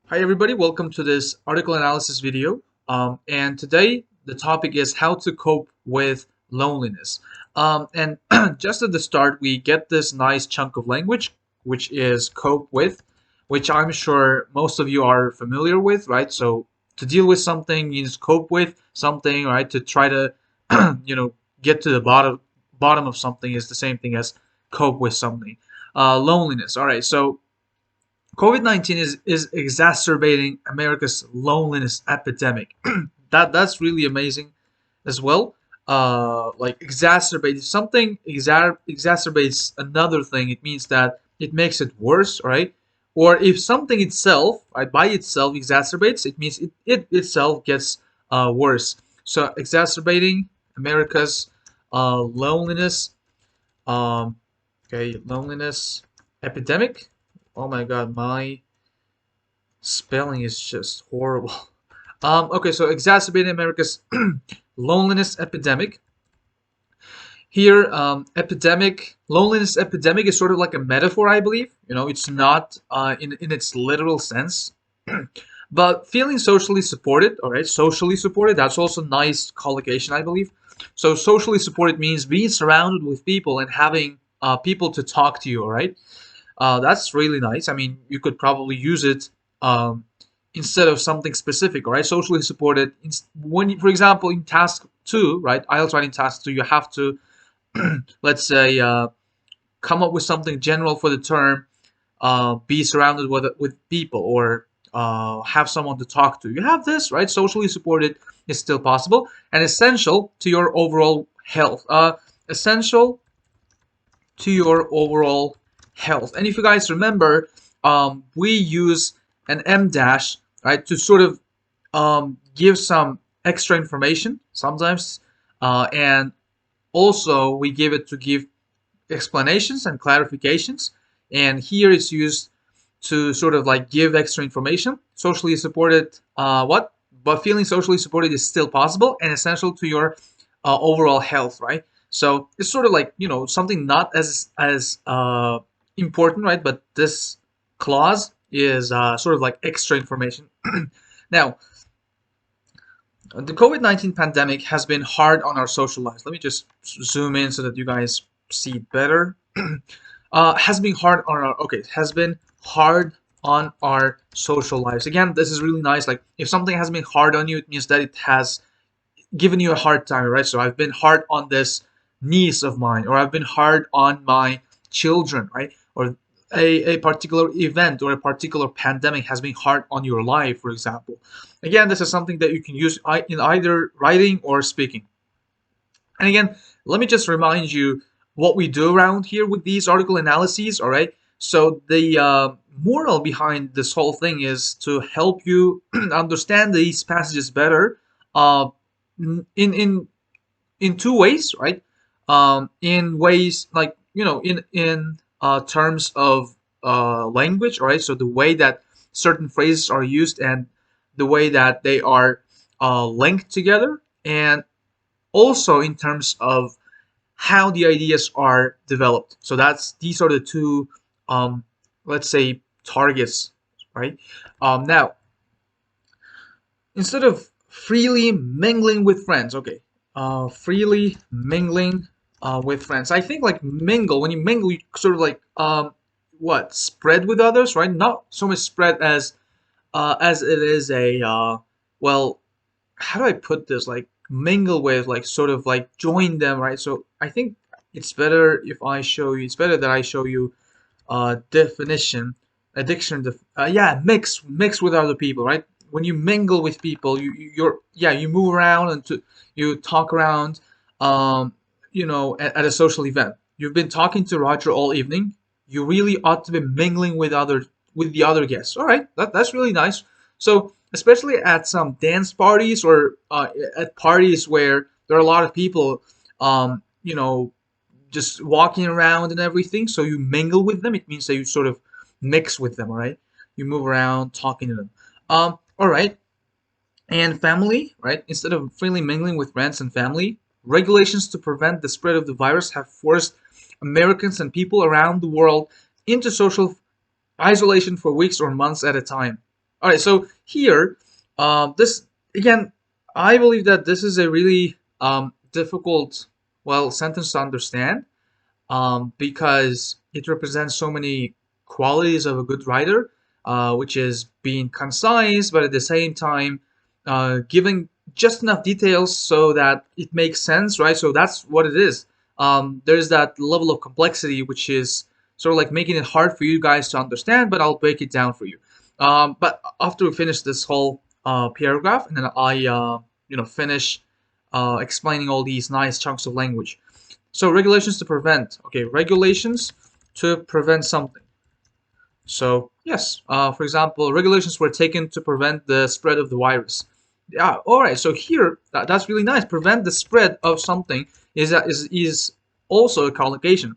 Hi everybody, welcome to this article analysis video. And today the topic is how to cope with loneliness. And just at the start, we get this nice chunk of language, which is cope with, which I'm sure most of you are familiar with, right? So to deal with something means cope with something, right? To try to, get to the bottom of something is the same thing as cope with something. Loneliness. All right, so COVID-19 is exacerbating America's loneliness epidemic. That's really amazing as well. Like exacerbate if something exacerbates another thing, it means that it makes it worse, right? Or if something itself, right, by itself exacerbates, it means it itself gets worse. So exacerbating America's loneliness, um, okay, loneliness epidemic. Oh my God, my spelling is just horrible. Okay, so exacerbating America's loneliness epidemic. Here, loneliness epidemic is sort of like a metaphor, I believe. It's not in its literal sense. But feeling socially supported, all right, socially supported, that's also nice collocation, I believe. So socially supported means being surrounded with people and having people to talk to you, all right? That's really nice. I mean, you could probably use it um, instead of something specific, all right? Socially supported. When, for example, in task two, right, IELTS writing task two, you have to, let's say, come up with something general for the term, be surrounded with people, or have someone to talk to. You have this, right? Socially supported is still possible and essential to your overall health. Essential to your overall health. And if you guys remember, we use an M dash, right, to sort of give some extra information sometimes, and also we give it to give explanations and clarifications. And here it's used to sort of like give extra information. Socially supported, what? But feeling socially supported is still possible and essential to your overall health, right? So it's sort of like something not as important, right? But this clause is sort of like extra information. Now, the COVID-19 pandemic has been hard on our social lives. Let me just zoom in so that you guys see better. Has been hard on our has been hard on our social lives. Again, this is really nice. Like if something has been hard on you, it means that it has given you a hard time, right? So I've been hard on this niece of mine, or I've been hard on my children, right? Or a particular event or a particular pandemic has been hard on your life, for example. Again, this is something that you can use in either writing or speaking. And again, let me just remind you what we do around here with these article analyses, all right? So the moral behind this whole thing is to help you understand these passages better, uh, in two ways, right? In ways like in terms of language, all right? So the way that certain phrases are used and the way that they are linked together, and also in terms of how the ideas are developed. So these are the two, um, let's say, targets, right? Now, instead of freely mingling with friends, okay, freely mingling with friends. I think like mingle, when you mingle, you sort of like what, spread with others, right? Not so much spread as it is a well, how do I put this? Like mingle with, like sort of like join them, right? So I think it's better if I show you. It's better that I show you definition, addiction. Yeah, mix with other people, right? When you mingle with people, you're yeah, you move around and you talk around, at a social event. You've been talking to Roger all evening. You really ought to be mingling with the other guests. All right, that's really nice. So especially at some dance parties or at parties where there are a lot of people, just walking around and everything. So you mingle with them. It means that you sort of mix with them. All right, you move around talking to them. All right, and family, right? Instead of freely mingling with friends and family, regulations to prevent the spread of the virus have forced Americans and people around the world into social isolation for weeks or months at a time. All right, so here, this again, I believe that this is a really difficult, well, sentence to understand, because it represents so many qualities of a good writer, which is being concise, but at the same time, giving just enough details so that it makes sense, right? So that's what it is. There's that level of complexity, which is sort of like making it hard for you guys to understand, but I'll break it down for you. But after we finish this whole paragraph, and then I, finish explaining all these nice chunks of language. So regulations to prevent. Okay, regulations to prevent something. So yes, for example, regulations were taken to prevent the spread of the virus. Yeah, all right. So here, that's really nice. Prevent the spread of something is also a collocation.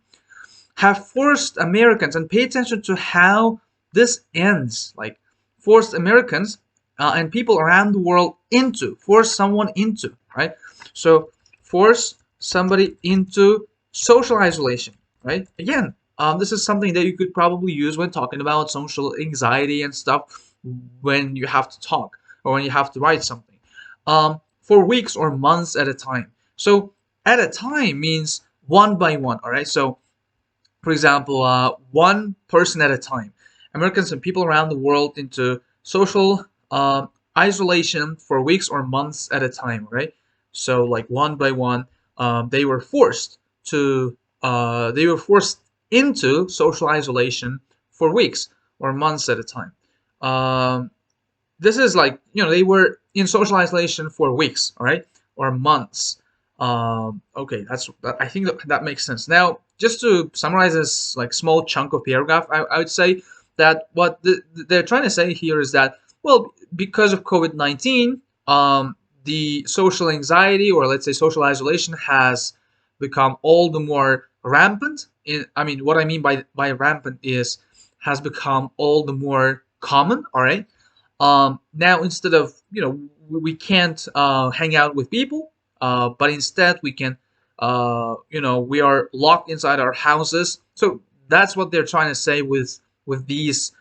Have forced Americans, and pay attention to how this ends. Like forced Americans and people around the world into, force someone into, right? So force somebody into social isolation, right? Again, this is something that you could probably use when talking about social anxiety and stuff when you have to talk or when you have to write something. For weeks or months at a time. So at a time means one by one, all right? So for example, one person at a time. Americans and people around the world into social isolation for weeks or months at a time, right? So, like one by one, they were forced to, they were forced into social isolation for weeks or months at a time. This is like, they were in social isolation for weeks, all right, or months. Okay, I think that makes sense. Now, just to summarize this like small chunk of paragraph, I would say that what they're trying to say here is that, well, because of COVID-19, the social anxiety, or let's say social isolation, has become all the more rampant. I mean, what I mean by rampant is has become all the more common. All right. Now, instead of, we can't hang out with people, but instead we can, we are locked inside our houses. So that's what they're trying to say with these,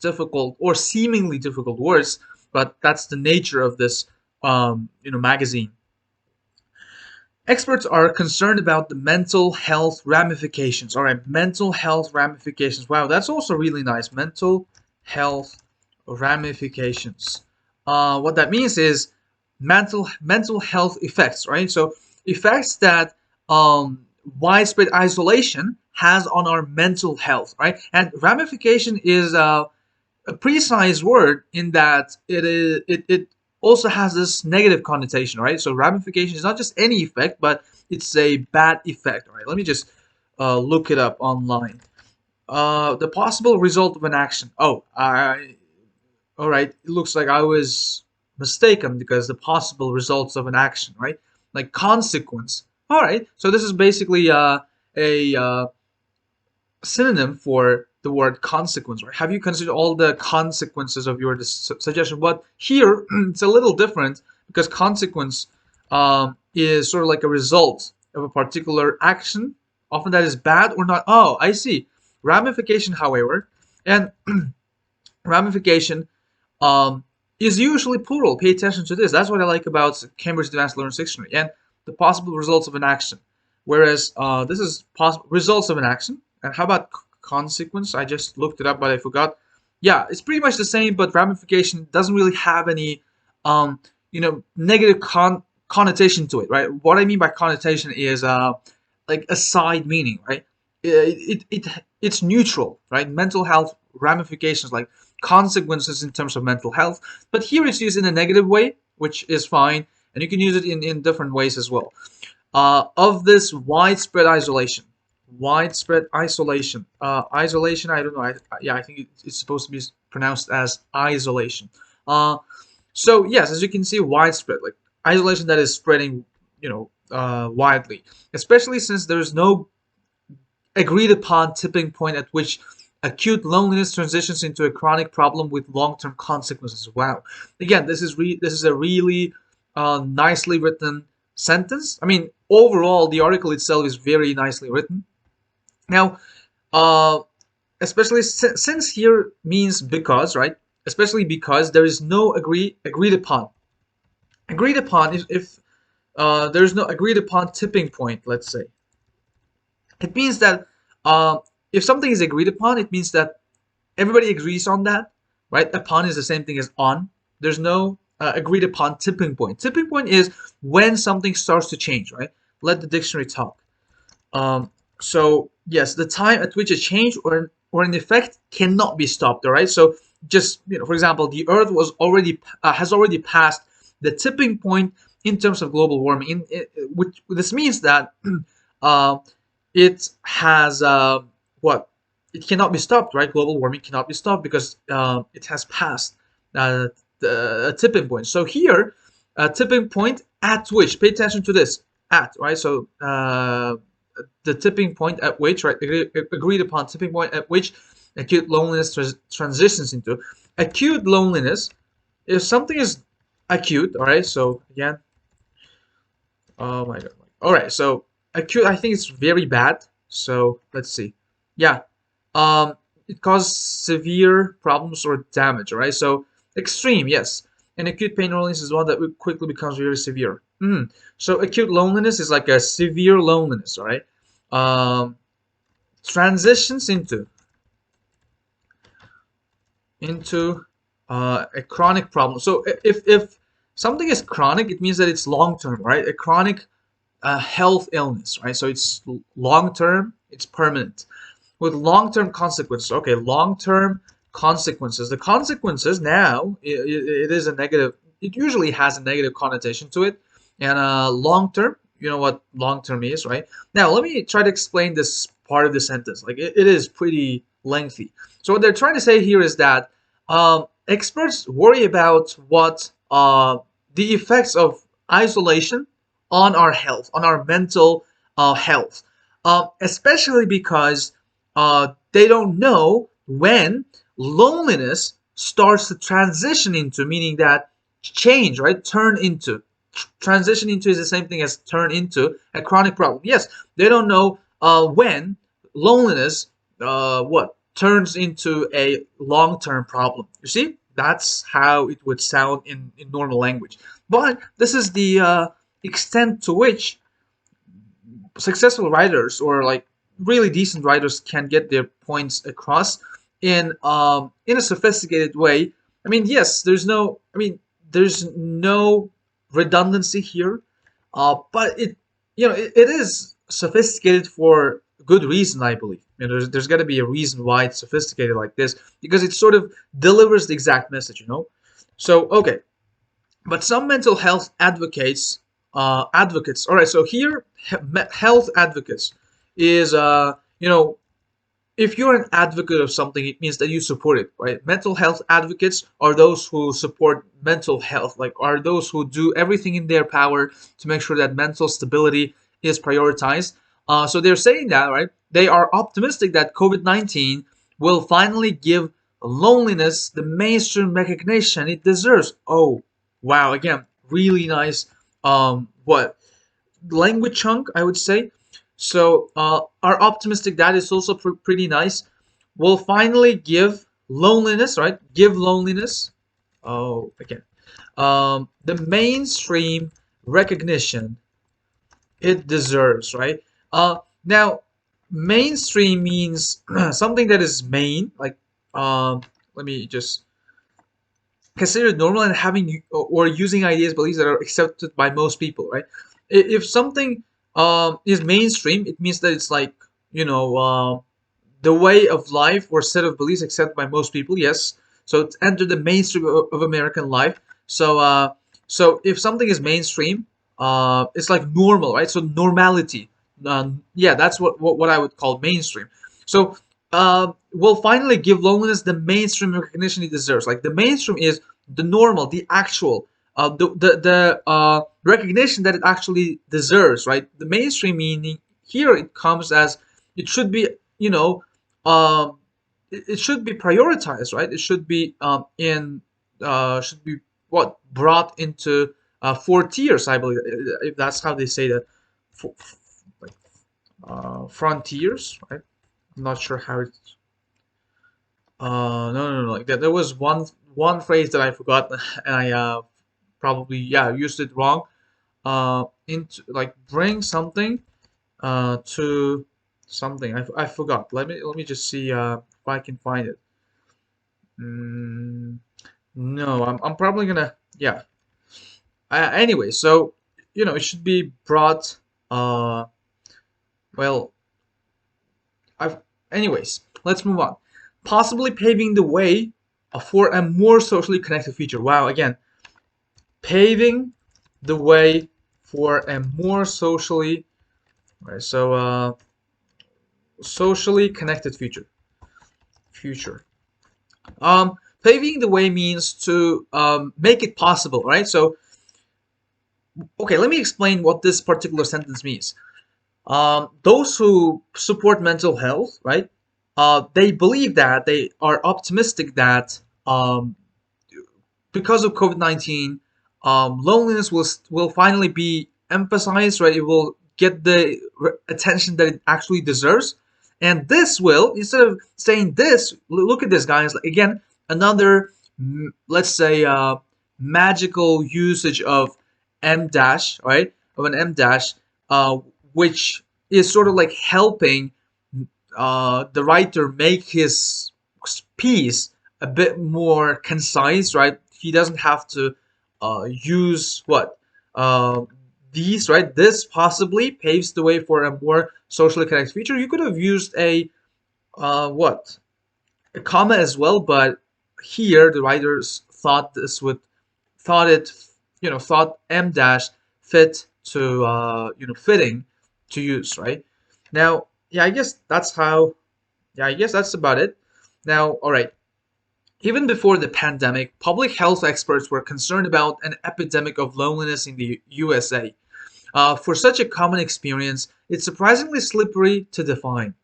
difficult or seemingly difficult words. But that's the nature of this, magazine. Experts are concerned about the mental health ramifications. All right, mental health ramifications. Wow, that's also really nice. Mental health ramifications. What that means is mental health effects, right? So effects that widespread isolation has on our mental health, right? And ramification is a precise word in that it also has this negative connotation, right? So ramification is not just any effect, but it's a bad effect, right? Let me just look it up online. The possible result of an action. Oh, all right. It looks like I was mistaken, because the possible results of an action, right? Like consequence. All right. So this is basically a synonym for the word consequence, right? Have you considered all the consequences of your suggestion? But here it's a little different, because consequence is sort of like a result of a particular action. Often that is bad or not. Oh, I see. Ramification, however, and ramification um, is usually plural. Pay attention to this. That's what I like about Cambridge Advanced Learner's Dictionary and the possible results of an action. Whereas this is results of an action. And how about consequence? I just looked it up, but I forgot. Yeah, it's pretty much the same, but ramification doesn't really have any, negative connotation to it, right? What I mean by connotation is like a side meaning, right? It's neutral, right? Mental health ramifications, like consequences in terms of mental health, but here it's used in a negative way, which is fine, and you can use it in different ways as well. Of this widespread isolation, isolation. I don't know. Yeah, I think it's supposed to be pronounced as isolation. So yes, as you can see, widespread, like isolation that is spreading, widely, especially since there's no agreed upon tipping point at which acute loneliness transitions into a chronic problem with long-term consequences. Wow. Again, this is a really nicely written sentence. I mean, overall, the article itself is very nicely written. Now, especially since here means because, right? especially because there is no agreed upon. Agreed upon, if there's no agreed upon tipping point, let's say, it means that uh, if something is agreed upon, it means that everybody agrees on that, right? Upon is the same thing as on. There's no agreed upon tipping point. Tipping point is when something starts to change, right? Let the dictionary talk. Um, so yes, the time at which a change or an effect cannot be stopped. All right. So just, for example, the Earth was already has already passed the tipping point in terms of global warming. Which this means that uh, it has what it cannot be stopped. Right. Global warming cannot be stopped because it has passed the tipping point. So here, tipping point at which, pay attention to this, at, right? So the tipping point at which, right, agreed upon tipping point at which acute loneliness transitions into. Acute loneliness, if something is acute, all right, so again, oh my god, all right, so acute, I think it's very bad. So let's see, yeah, it causes severe problems or damage, all right? So extreme, yes, and acute pain or loneliness is one that quickly becomes very severe. So acute loneliness is like a severe loneliness, all right? um, Transitions into a chronic problem. So if something is chronic, it means that it's long term, right? A chronic health illness, right? So it's long term, it's permanent with long term consequences. Okay, long term consequences. The consequences now, it is a negative. It usually has a negative connotation to it, and long term. You know what long term is, right? Now let me try to explain this part of the sentence. Like it is pretty lengthy. So what they're trying to say here is that experts worry about what the effects of isolation on our health, on our mental health, especially because they don't know when loneliness starts to transition into, meaning that change, right? Turn into. Transition into is the same thing as turn into a chronic problem. Yes, they don't know when loneliness, what turns into a long-term problem. You see, that's how it would sound in normal language. But this is the extent to which successful writers or like really decent writers can get their points across in a sophisticated way. I mean, yes, there's no redundancy here, but it is sophisticated for good reason, I believe. There's got to be a reason why it's sophisticated like this, because it sort of delivers the exact message, So okay, but some mental health advocates. All right, so here, health advocates is if you're an advocate of something, it means that you support it, right? Mental health advocates are those who support mental health, like are those who do everything in their power to make sure that mental stability is prioritized. So they're saying that, right? They are optimistic that COVID-19 will finally give loneliness the mainstream recognition it deserves. Oh, wow! Again, really nice. What language chunk, I would say. So our optimistic dad is also pretty nice. We'll finally give loneliness, right? Give loneliness. Oh, again, the mainstream recognition it deserves, right? Now, mainstream means something that is main. Like, let me just considered normal and having or using ideas, beliefs that are accepted by most people, right? If something is mainstream, it means that it's like the way of life or set of beliefs accepted by most people. Yes, so it's entered the mainstream of American life. So if something is mainstream, it's like normal, right? So normality, yeah, that's what I would call mainstream. So will finally give loneliness the mainstream recognition it deserves. Like the mainstream is the normal, the actual, the recognition that it actually deserves, right? The mainstream meaning here it comes as it should be, um, it should be prioritized, right? It should be in should be what brought into four tiers, I believe, if that's how they say that, like frontiers, right? I'm not sure how it's no, no, no. Like there was one phrase that I forgot, and I probably used it wrong. Into like bring something to something. I forgot. Let me just see if I can find it. Mm, no, I'm probably gonna anyway, so it should be brought. Well, I've anyways. Let's move on. Possibly paving the way for a more socially connected future. Wow, again, paving the way for a more right, so socially connected future. Future. Paving the way means to make it possible, right? So, okay, let me explain what this particular sentence means. Those who support mental health, right? They believe that they are optimistic that because of COVID-19, loneliness will finally be emphasized, right? It will get the attention that it actually deserves, and this will, instead of saying this, look at this, guys. Again, another, let's say, magical usage of M dash, right? Of an M dash, which is sort of like helping the writer make his piece a bit more concise, right? He doesn't have to use what these, right? This possibly paves the way for a more socially connected future. You could have used a what a comma as well, but here the writers thought this would thought it thought M dash fit to fitting to use, right? Now, yeah, I guess that's how. Yeah, I guess that's about it. Now, all right. Even before the pandemic, public health experts were concerned about an epidemic of loneliness in the USA. For such a common experience, it's surprisingly slippery to define.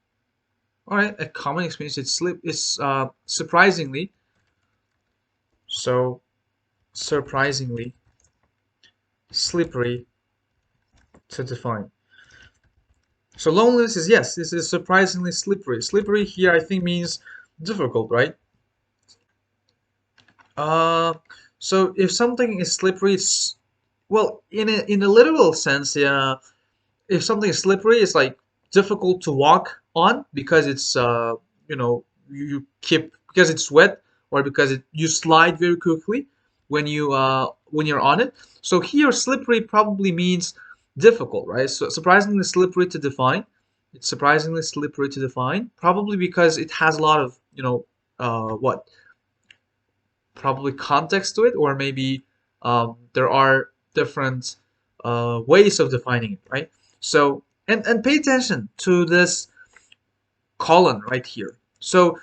All right, a common experience. It's surprisingly so surprisingly slippery to define. So loneliness is, yes, this is surprisingly slippery. Slippery here I think means difficult, right? Uh, so if something is slippery, it's well, in a literal sense, yeah. If something is slippery, it's like difficult to walk on because it's you keep because it's wet or because you slide very quickly when you're on it. So here, slippery probably means difficult, right? So surprisingly slippery to define. It's surprisingly slippery to define, probably because it has a lot of what probably context to it, or maybe there are different ways of defining it, right? So, and pay attention to this colon right here. So,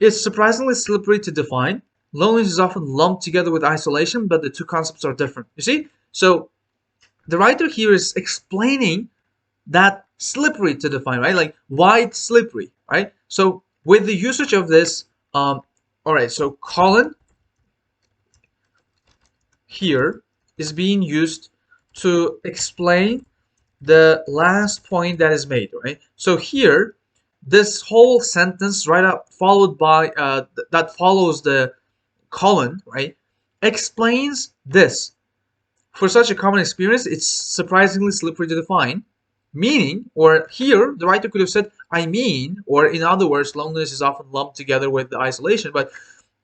it's surprisingly slippery to define. Loneliness is often lumped together with isolation, but the two concepts are different. You see? So, the writer here is explaining that slippery to define, right? Like, why it's slippery, right? So, with the usage of this, all right, so colon here is being used to explain the last point that is made, right? So here, this whole sentence right up followed by that follows the colon, right, explains this. For such a common experience, it's surprisingly slippery to define. Meaning, or here, the writer could have said, I mean, or in other words, loneliness is often lumped together with the isolation, but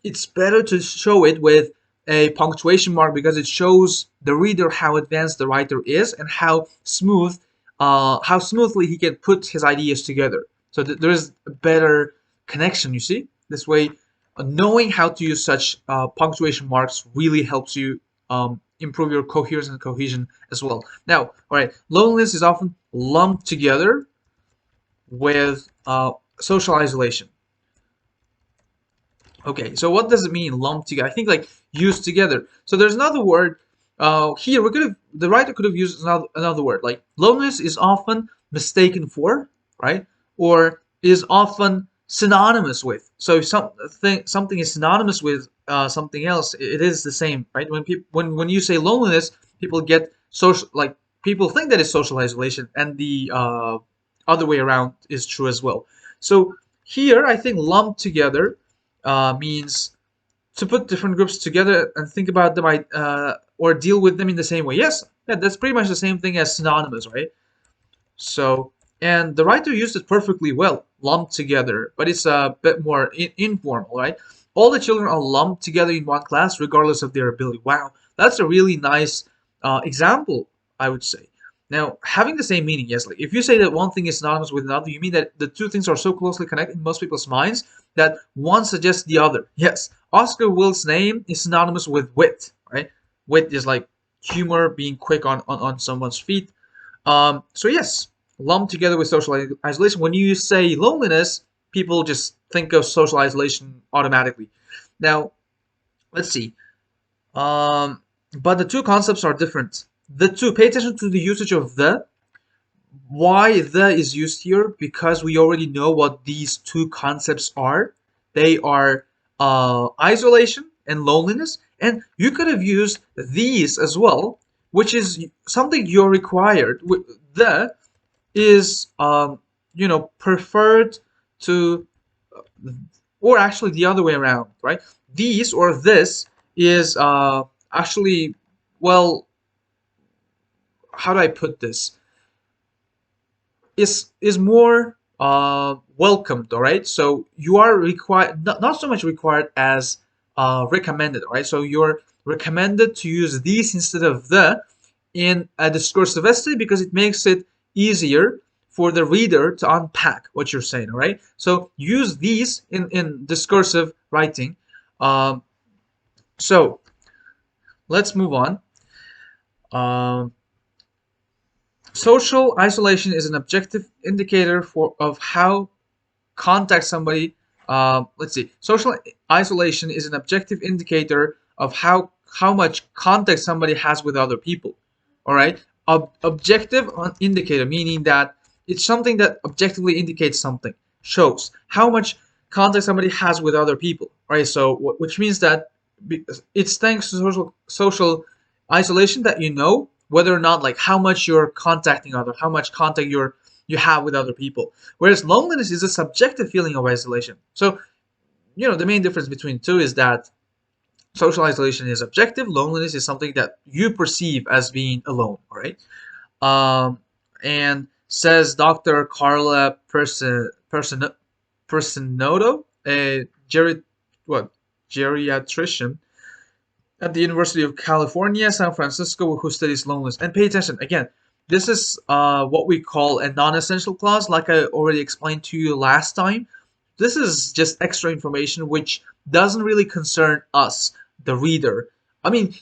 it's better to show it with a punctuation mark because it shows the reader how advanced the writer is and how smoothly he can put his ideas together. So there's a better connection. You see, this way, knowing how to use such punctuation marks really helps you improve your coherence and cohesion as well. Now, all right, loneliness is often lumped together with social isolation. Okay, so what does it mean lumped together? I think like used together. So there's another word here. The writer could have used another word like loneliness is often mistaken for, right, or is often synonymous with. So if something is synonymous with something else, it is the same, right? When you say loneliness, people get social, like people think that it's social isolation, and the other way around is true as well. So here, I think lumped together means to put different groups together and think about them or deal with them in the same way. Yes, yeah, that's pretty much the same thing as synonymous, right? So, and the writer used it perfectly well, lumped together, but it's a bit more informal, right? All the children are lumped together in one class, regardless of their ability. Wow, that's a really nice example, I would say. Now, having the same meaning, yes, like if you say that one thing is synonymous with another, you mean that the two things are so closely connected in most people's minds that one suggests the other. Yes, Oscar Wilde's name is synonymous with wit, right? Wit is like humor, being quick on someone's feet. So yes, lumped together with social isolation. When you say loneliness, people just think of social isolation automatically. Now, let's see. Um, but the two concepts are different. The two, pay attention to the usage of the. Why the is used here? Because we already know what these two concepts are. They are isolation and loneliness. And you could have used these as well, which is something you're required. The is preferred to, or actually the other way around, right? These or this is actually, well, how do I put this, is more welcomed, all right? So you are required, not so much required as recommended, all right? So you're recommended to use these instead of the in a discursive essay because it makes it easier for the reader to unpack what you're saying, all right? So use these in discursive writing. Um, so let's move on. Um, Social isolation is an objective indicator of how contact somebody. Let's see. Social isolation is an objective indicator of how much contact somebody has with other people. All right. Objective indicator meaning that it's something that objectively indicates something, shows how much contact somebody has with other people. Right. So which means that it's thanks to social isolation that you know whether or not, like, how much you're contacting other, how much contact you have with other people. Whereas loneliness is a subjective feeling of isolation. So the main difference between the two is that social isolation is objective, loneliness is something that you perceive as being alone. All right. And says Dr. Carla Personoto, a geriatrician at the University of California, San Francisco, who studies loneliness. And pay attention, again, this is what we call a non-essential clause, like I already explained to you last time. This is just extra information which doesn't really concern us, the reader. I mean,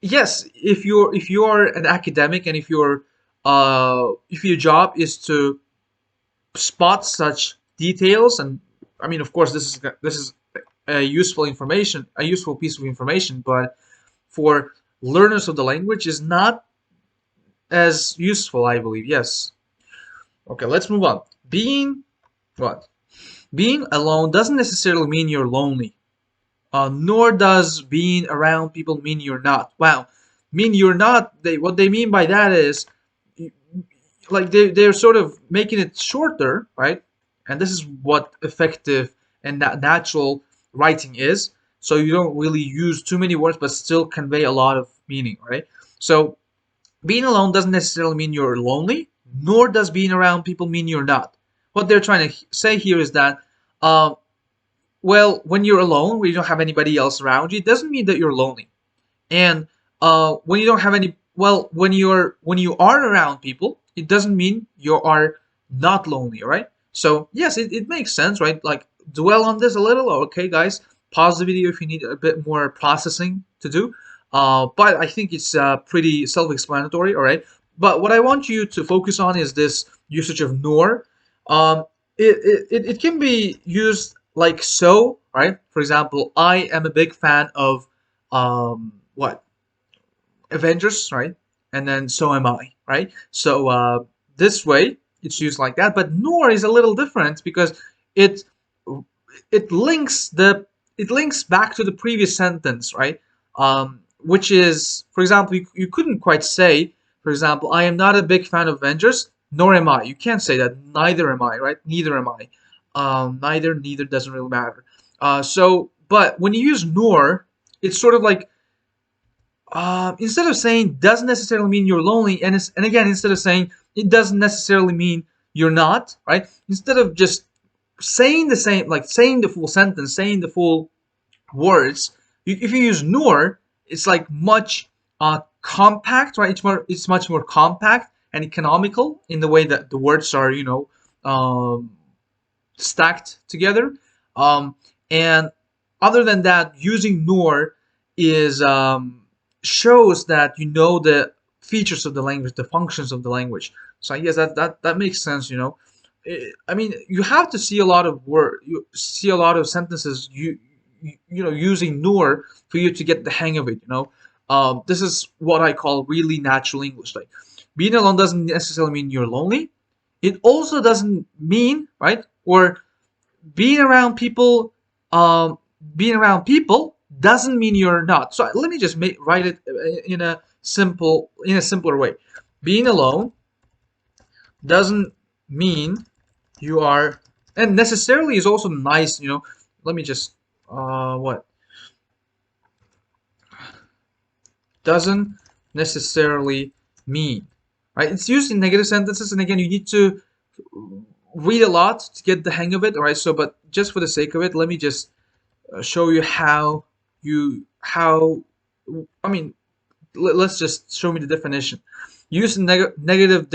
yes, if you're an academic and if your job is to spot such details, and I mean, of course, this is a useful piece of information, but for learners of the language is not as useful, I believe. Yes. Okay, let's move on. What? Being alone doesn't necessarily mean you're lonely. Nor does being around people mean you're not. Wow. Mean you're not. What they mean by that is, like, they're sort of making it shorter, right? And this is what effective and natural writing is. So you don't really use too many words, but still convey a lot of meaning, right? So being alone doesn't necessarily mean you're lonely, nor does being around people mean you're not. What they're trying to say here is that, well, when you're alone, when you don't have anybody else around you, it doesn't mean that you're lonely. And when you don't have any, well, when you are around people, it doesn't mean you are not lonely, right? So yes, it makes sense, right? Like, dwell on this a little. Okay, guys, pause the video if you need a bit more processing to do. But I think it's pretty self-explanatory, all right? But what I want you to focus on is this usage of nor. It can be used like so, right? For example, I am a big fan of what? Avengers, right? And then so am I, right? So this way it's used like that. But nor is a little different because it it links back to the previous sentence, right? Which is, for example, you couldn't quite say, for example, I am not a big fan of Avengers, nor am I. You can't say that. Neither am I, right? Neither am I. Neither doesn't really matter. But when you use nor, it's sort of like instead of saying doesn't necessarily mean you're lonely, and again, instead of saying it doesn't necessarily mean you're not, right? Instead of just saying the same, like saying the full sentence, saying the full words, if you use nor, it's like much compact, right? It's much more compact and economical in the way that the words are, stacked together. And other than that, using nor is shows that you know the features of the language, the functions of the language. So I guess that makes sense. I mean, you have to see a lot of you see a lot of sentences using nor for you to get the hang of it. This is what I call really natural English. Like being alone doesn't necessarily mean you're lonely. It also doesn't mean, right, or being around people um, being around people doesn't mean you're not. So let me just write it in a simpler way. Being alone doesn't mean you are, and necessarily is also nice. Let me just what doesn't necessarily mean, right? It's used in negative sentences, and again, you need to read a lot to get the hang of it. All right. So, but just for the sake of it, let me just show you how I mean, let's just show me the definition. Use negatives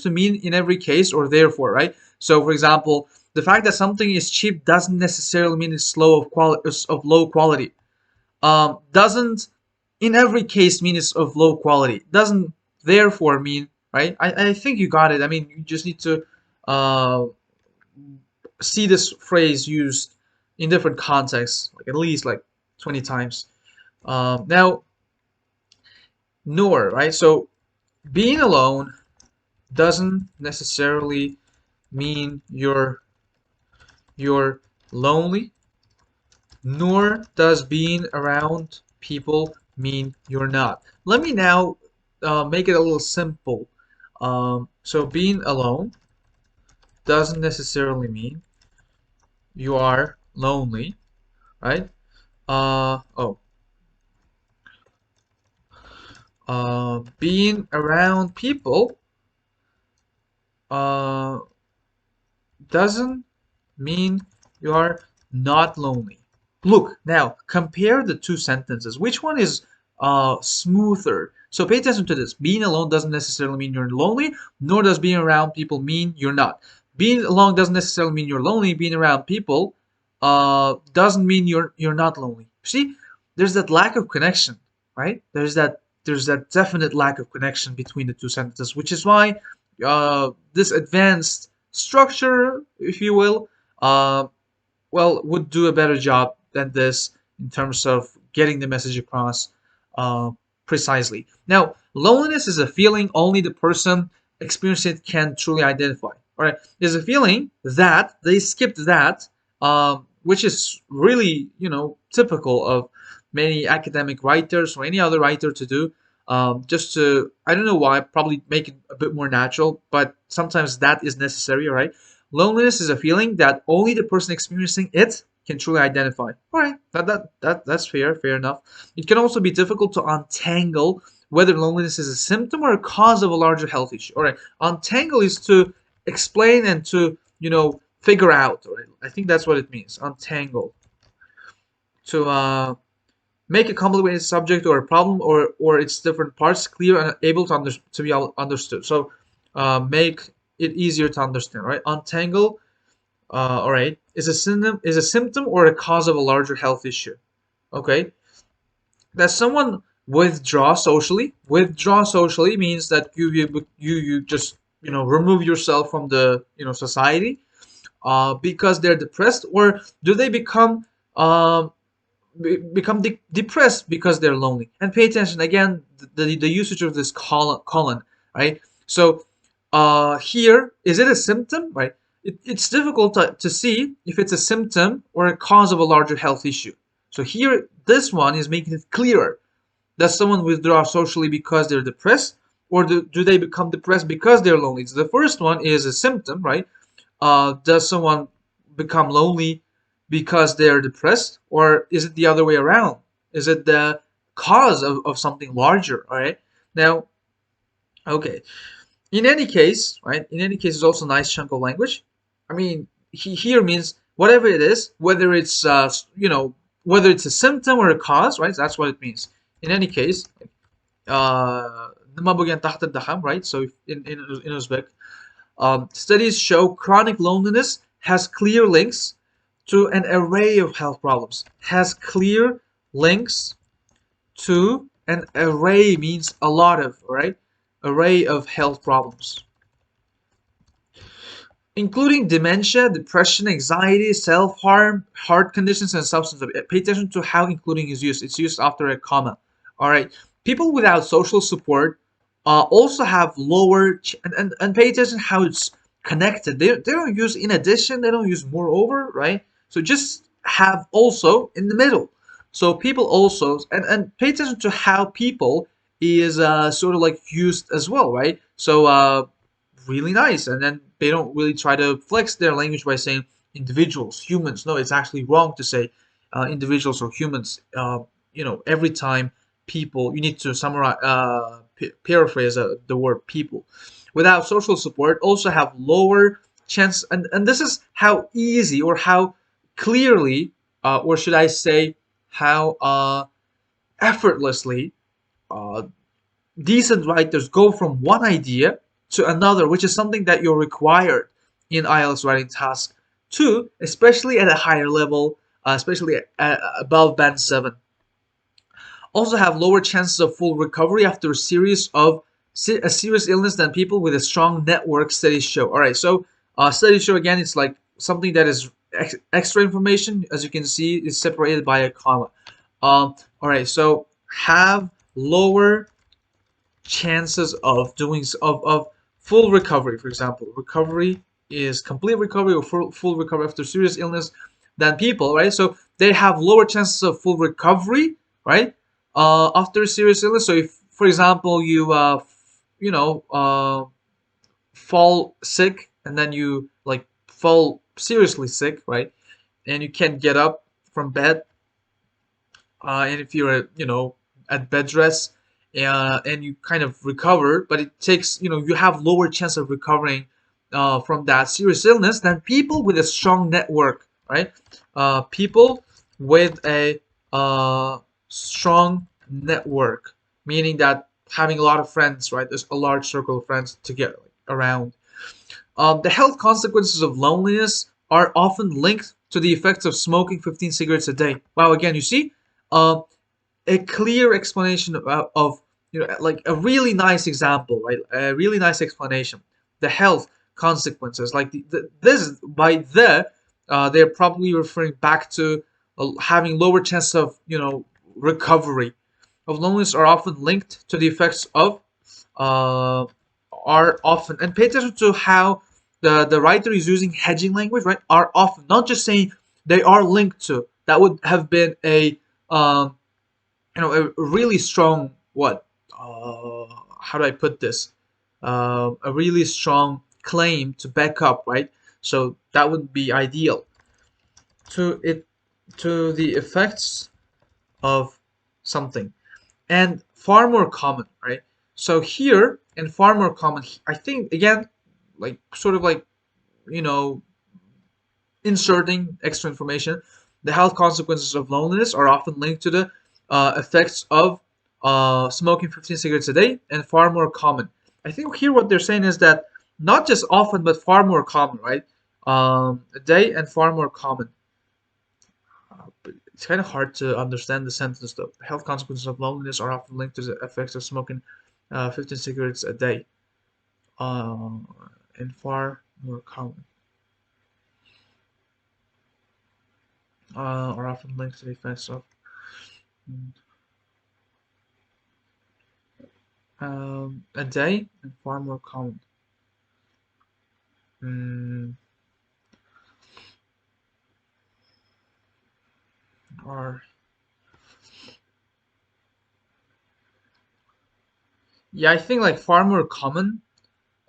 to mean in every case or therefore, right? So for example, the fact that something is cheap doesn't necessarily mean it's of low quality. Doesn't in every case mean it's of low quality. Doesn't therefore mean, right? I think you got it. I mean, you just need to uh, see this phrase used in different contexts, like at least like 20 times. Now, nor, right? So being alone doesn't necessarily mean you're lonely, nor does being around people mean you're not. Let me now make it a little simple. So being alone doesn't necessarily mean you are lonely, right? Oh, being around people uh, doesn't mean you are not lonely. Look, now compare the two sentences. Which one is smoother? So pay attention to this. Being alone doesn't necessarily mean you're lonely, nor does being around people mean you're not. Being alone doesn't necessarily mean you're lonely. Being around people doesn't mean you're not lonely. See, there's that lack of connection, right? There's that definite lack of connection between the two sentences, which is why this advanced structure, if you will, well, would do a better job than this in terms of getting the message across uh, precisely. Now, loneliness is a feeling only the person experiencing it can truly identify. All right, there's a feeling that they skipped that, which is really typical of many academic writers or any other writer to do. Just to, I don't know why, probably make it a bit more natural, but sometimes that is necessary. All right. Loneliness is a feeling that only the person experiencing it can truly identify. All right, that's fair enough. It can also be difficult to untangle whether loneliness is a symptom or a cause of a larger health issue. All right, untangle is to explain and to figure out. All right, I think that's what it means. Untangle, to make a complicated subject or a problem or its different parts clear and able to be understood. So make it easier to understand, right? Untangle, all right, is a symptom or a cause of a larger health issue. Okay, that someone withdraw socially. Withdraw socially means that you just remove yourself from the society because they're depressed, or do they um, become depressed because they're lonely? And pay attention again, the usage of this colon, right? So here, is it a symptom, right? It's difficult to see if it's a symptom or a cause of a larger health issue. So here, this one is making it clearer. Does someone withdraw socially because they're depressed, or do they become depressed because they're lonely? So the first one is a symptom, right? Does someone become lonely because they're depressed, or is it the other way around? Is it the cause of something larger? All right. Now, okay. In any case, right? In any case, it's also a nice chunk of language. I mean, here means whatever it is, whether it's whether it's a symptom or a cause, right? That's what it means. In any case, نما تحت الدخان, right? So in Uzbek, studies show chronic loneliness has clear links to an array of health problems. Has clear links to an array means a lot of, right? Array of health problems, including dementia, depression, anxiety, self-harm, heart conditions, and substance abuse. Pay attention to how including is used. It's used after a comma. All right. People without social support also have lower, and pay attention how it's connected. They don't use in addition, they don't use moreover, right? So just have also in the middle. So people also, and pay attention to how people is sort of like used as well, right? So really nice, and then they don't really try to flex their language by saying individuals, humans. No, it's actually wrong to say individuals or humans. Every time people, you need to summarize, paraphrase the word people. Without social support, also have lower chance, and this is how easy or how clearly, or should I say, how effortlessly uh, decent writers go from one idea to another, which is something that you're required in IELTS writing task two, especially at a higher level, especially above band 7. Also have lower chances of full recovery after a serious illness than people with a strong network, studies show. All right, so studies show, again, it's like something that is extra information. As you can see, is separated by a comma. All right, so have lower chances of doing of full recovery. For example, recovery is complete recovery or full recovery after serious illness than people, right? So they have lower chances of full recovery, right? After serious illness. So if, for example, fall sick, and then you like fall seriously sick, right? And you can't get up from bed, and if you're at bed rest, and you kind of recover, but it takes, you have lower chance of recovering from that serious illness than people with a strong network, right? People with a strong network, meaning that having a lot of friends, right? There's a large circle of friends to get around. The health consequences of loneliness are often linked to the effects of smoking 15 cigarettes a day. Wow, again, you see, uh, a clear explanation of like a really nice example, right? A really nice explanation. The health consequences, like this by they're probably referring back to having lower chance of recovery of loneliness are often linked to the effects of uh, are often, and pay attention to how the writer is using hedging language, right? Are often, not just saying they are linked to. That would have been um, a really strong, what how do I put this, a really strong claim to back up, right? So that would be ideal to it, to the effects of something, and far more common, right? So here, and far more common, I think, again, like sort of like you know inserting extra information. The health consequences of loneliness are often linked to the effects of smoking 15 cigarettes a day, and far more common. I think here what they're saying is that not just often, but far more common, right? A day and far more common. But it's kind of hard to understand the sentence though. Health consequences of loneliness are often linked to the effects of smoking 15 cigarettes a day, uh, and far more common. Are often linked to the effects of a day, and far more common. Mm, or Yeah, I think like far more common.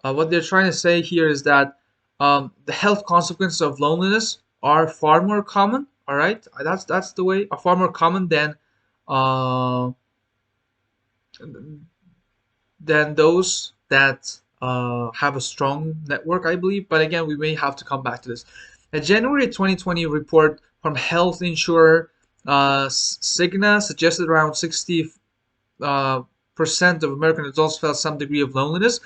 What they're trying to say here is that the health consequences of loneliness are far more common. All right, that's the way, are far more common uh, than those that have a strong network, I believe. But again, we may have to come back to this. A January 2020 report from health insurer Cigna suggested around 60 percent of American adults felt some degree of loneliness,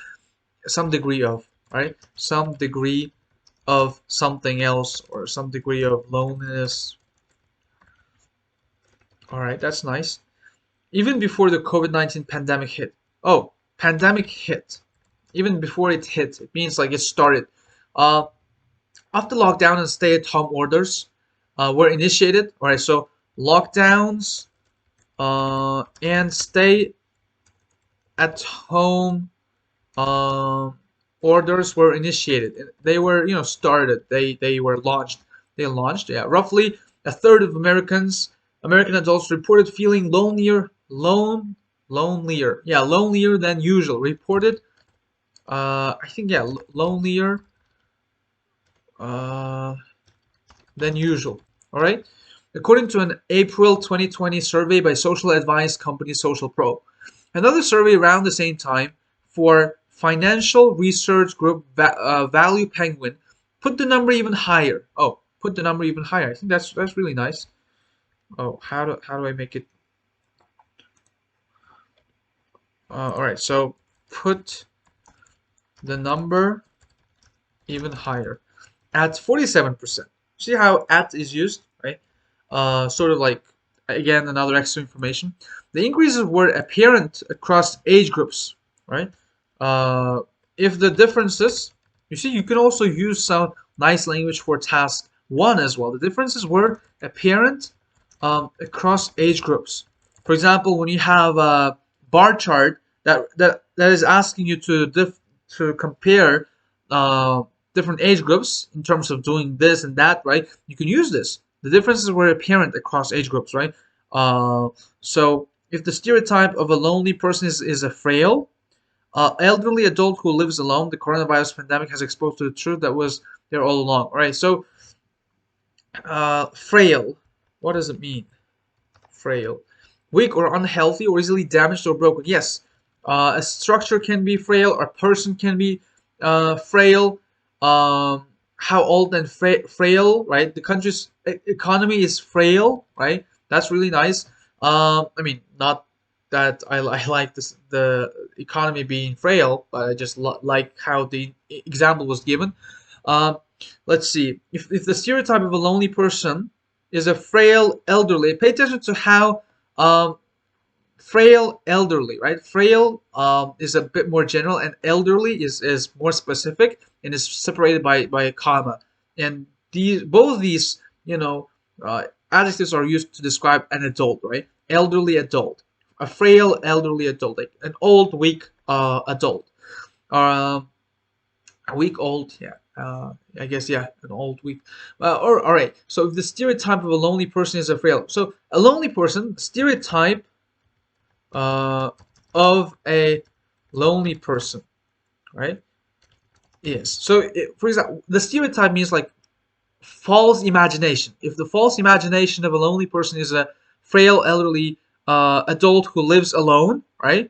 some degree of, right, some degree of something else, or some degree of loneliness. All right, that's nice. Even before the COVID-19 pandemic hit. Oh, pandemic hit. Even before it hit, it means like it started. Uh, After lockdown and stay-at-home orders were initiated. All right, so lockdowns and stay-at-home um, orders were initiated. They were, started. They were launched. They launched. Yeah, roughly a third of American adults reported feeling lonelier. Yeah, lonelier than usual. Reported. I think, yeah, lonelier uh, than usual. All right. According to an April 2020 survey by social advice company Social Pro. Another survey around the same time for financial research group Value Penguin put the number even higher. Oh, put the number even higher. I think that's really nice. Oh, how do I make it? All right, so put the number even higher at 47%. See how at is used, right? Sort of like, again, another extra information. The increases were apparent across age groups, right? Uh, if the differences, you see, you can also use some nice language for task one as well. The differences were apparent across age groups. For example, when you have a bar chart that is asking you to compare uh, different age groups in terms of doing this and that, right? You can use this. The differences were apparent across age groups, right? Uh, so if the stereotype of a lonely person is a frail, elderly adult who lives alone, the coronavirus pandemic has exposed to the truth that was there all along. All right, so frail, what does it mean? Frail, weak or unhealthy or easily damaged or broken. Yes, a structure can be frail, a person can be frail. How old and frail, right? The country's economy is frail, right? That's really nice. I mean, not that I like this, the economy being frail, but I just like how the example was given. Um, let's see. If the stereotype of a lonely person is a frail elderly, pay attention to how um, frail elderly, right? Frail is a bit more general, and elderly is more specific and is separated by a comma. And these both these uh, adjectives are used to describe an adult, right? Elderly adult, a frail elderly adult, like an old weak adult. Um, a week old, yeah. I guess, yeah, an old week. Or all right. So if the stereotype of a lonely person is a frail, so a lonely person stereotype uh, of a lonely person, right? Yes. So, for example, the stereotype means like false imagination. If the false imagination of a lonely person is a frail elderly adult who lives alone, right?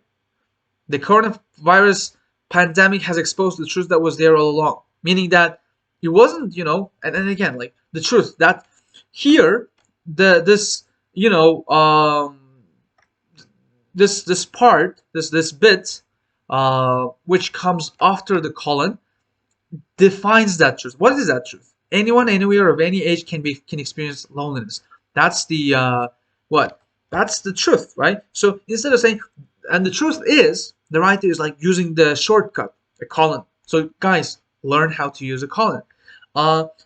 The coronavirus pandemic has exposed the truth that was there all along, meaning that it wasn't, and again, like the truth that here, this, you know, this part, this bit, which comes after the colon, defines that truth. What is that truth? Anyone, anywhere, of any age can experience loneliness. That's the what? That's the truth, right? So instead of saying, and the truth is, the writer is like using the shortcut, a colon. So guys, learn how to use a colon.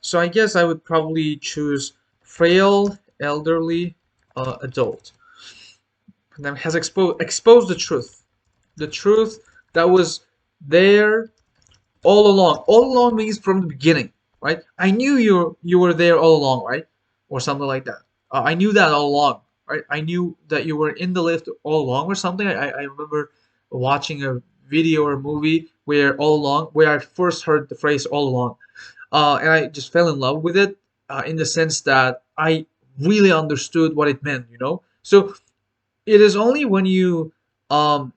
So I guess I would probably choose frail, elderly, adult. And then has exposed the truth that was there all along. All along means from the beginning, right? I knew you were there all along, right? Or something like that. I knew that all along, right? I knew that you were in the lift all along, or something. I remember watching a video or a movie where I first heard the phrase all along, and I just fell in love with it. in the sense that I really understood what it meant, you know. So it is only when you um,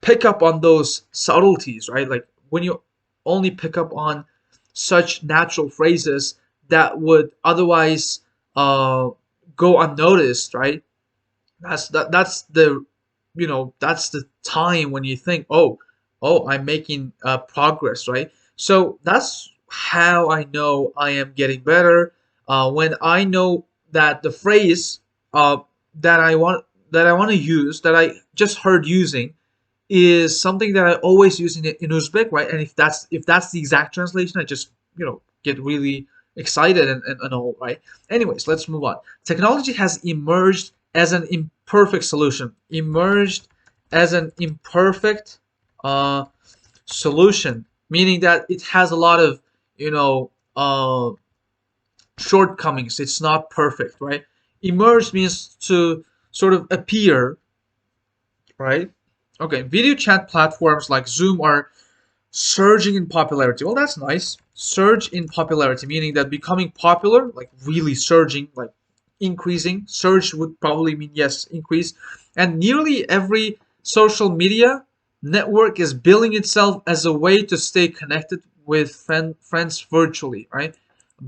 pick up on those subtleties, right? Like when you only pick up on such natural phrases that would otherwise uh, go unnoticed, right? That's the, you know, that's the time when you think, oh, I'm making progress, right? So that's how I know I am getting better. When I know that the phrase uh, that I want that I want to use, that I just heard using, is something that I always use in Uzbek, right? And if that's the exact translation, I just, you know, get really excited and all, right? Anyways, let's move on. Technology has emerged as an imperfect solution. Emerged as an imperfect uh, solution, meaning that it has a lot of, you know, shortcomings. It's not perfect, right? Emerge means to sort of appear, right? Okay, video chat platforms like Zoom are surging in popularity. Well, that's nice. Surge in popularity, meaning that becoming popular, like really surging, like increasing. Surge would probably mean yes, increase. And nearly every social media network is billing itself as a way to stay connected with friends virtually, right?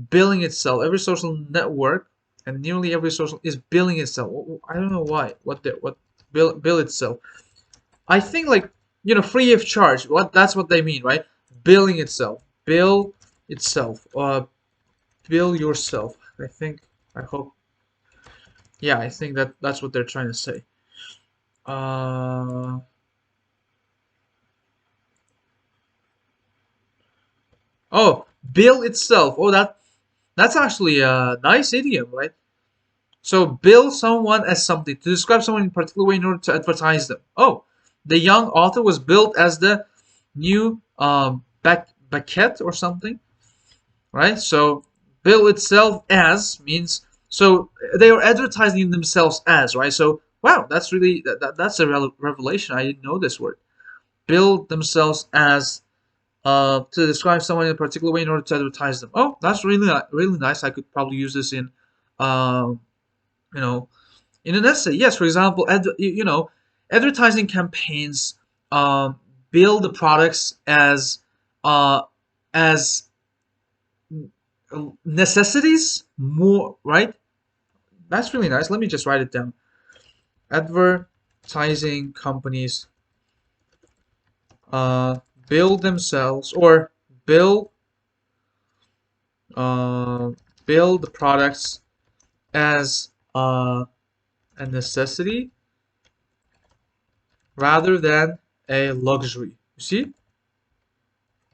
Billing itself. Every social network and nearly every social is billing itself. I don't know why. What bill itself. I think like, you know, free of charge. What that's what they mean, right? Billing itself. Bill itself. Bill yourself. I think. I hope. Yeah, I think that that's what they're trying to say. Uh. Oh, bill itself. Oh, that's actually a nice idiom, right? So bill someone as something to describe someone in a particular way in order to advertise them. Oh, the young author was billed as the new Beckett or something, right? So bill itself as means, so they are advertising themselves as, right? So wow, that's really that's a revelation. I didn't know this word. Bill themselves as to describe someone in a particular way in order to advertise them. Oh, that's really nice. I could probably use this in, um, you know, in an essay. Yes, for example, you know, advertising campaigns um, build the products uh, as necessities more, right? That's really nice. Let me just write it down. Advertising companies uh, build themselves or build uh, build the products as a necessity rather than a luxury. You see,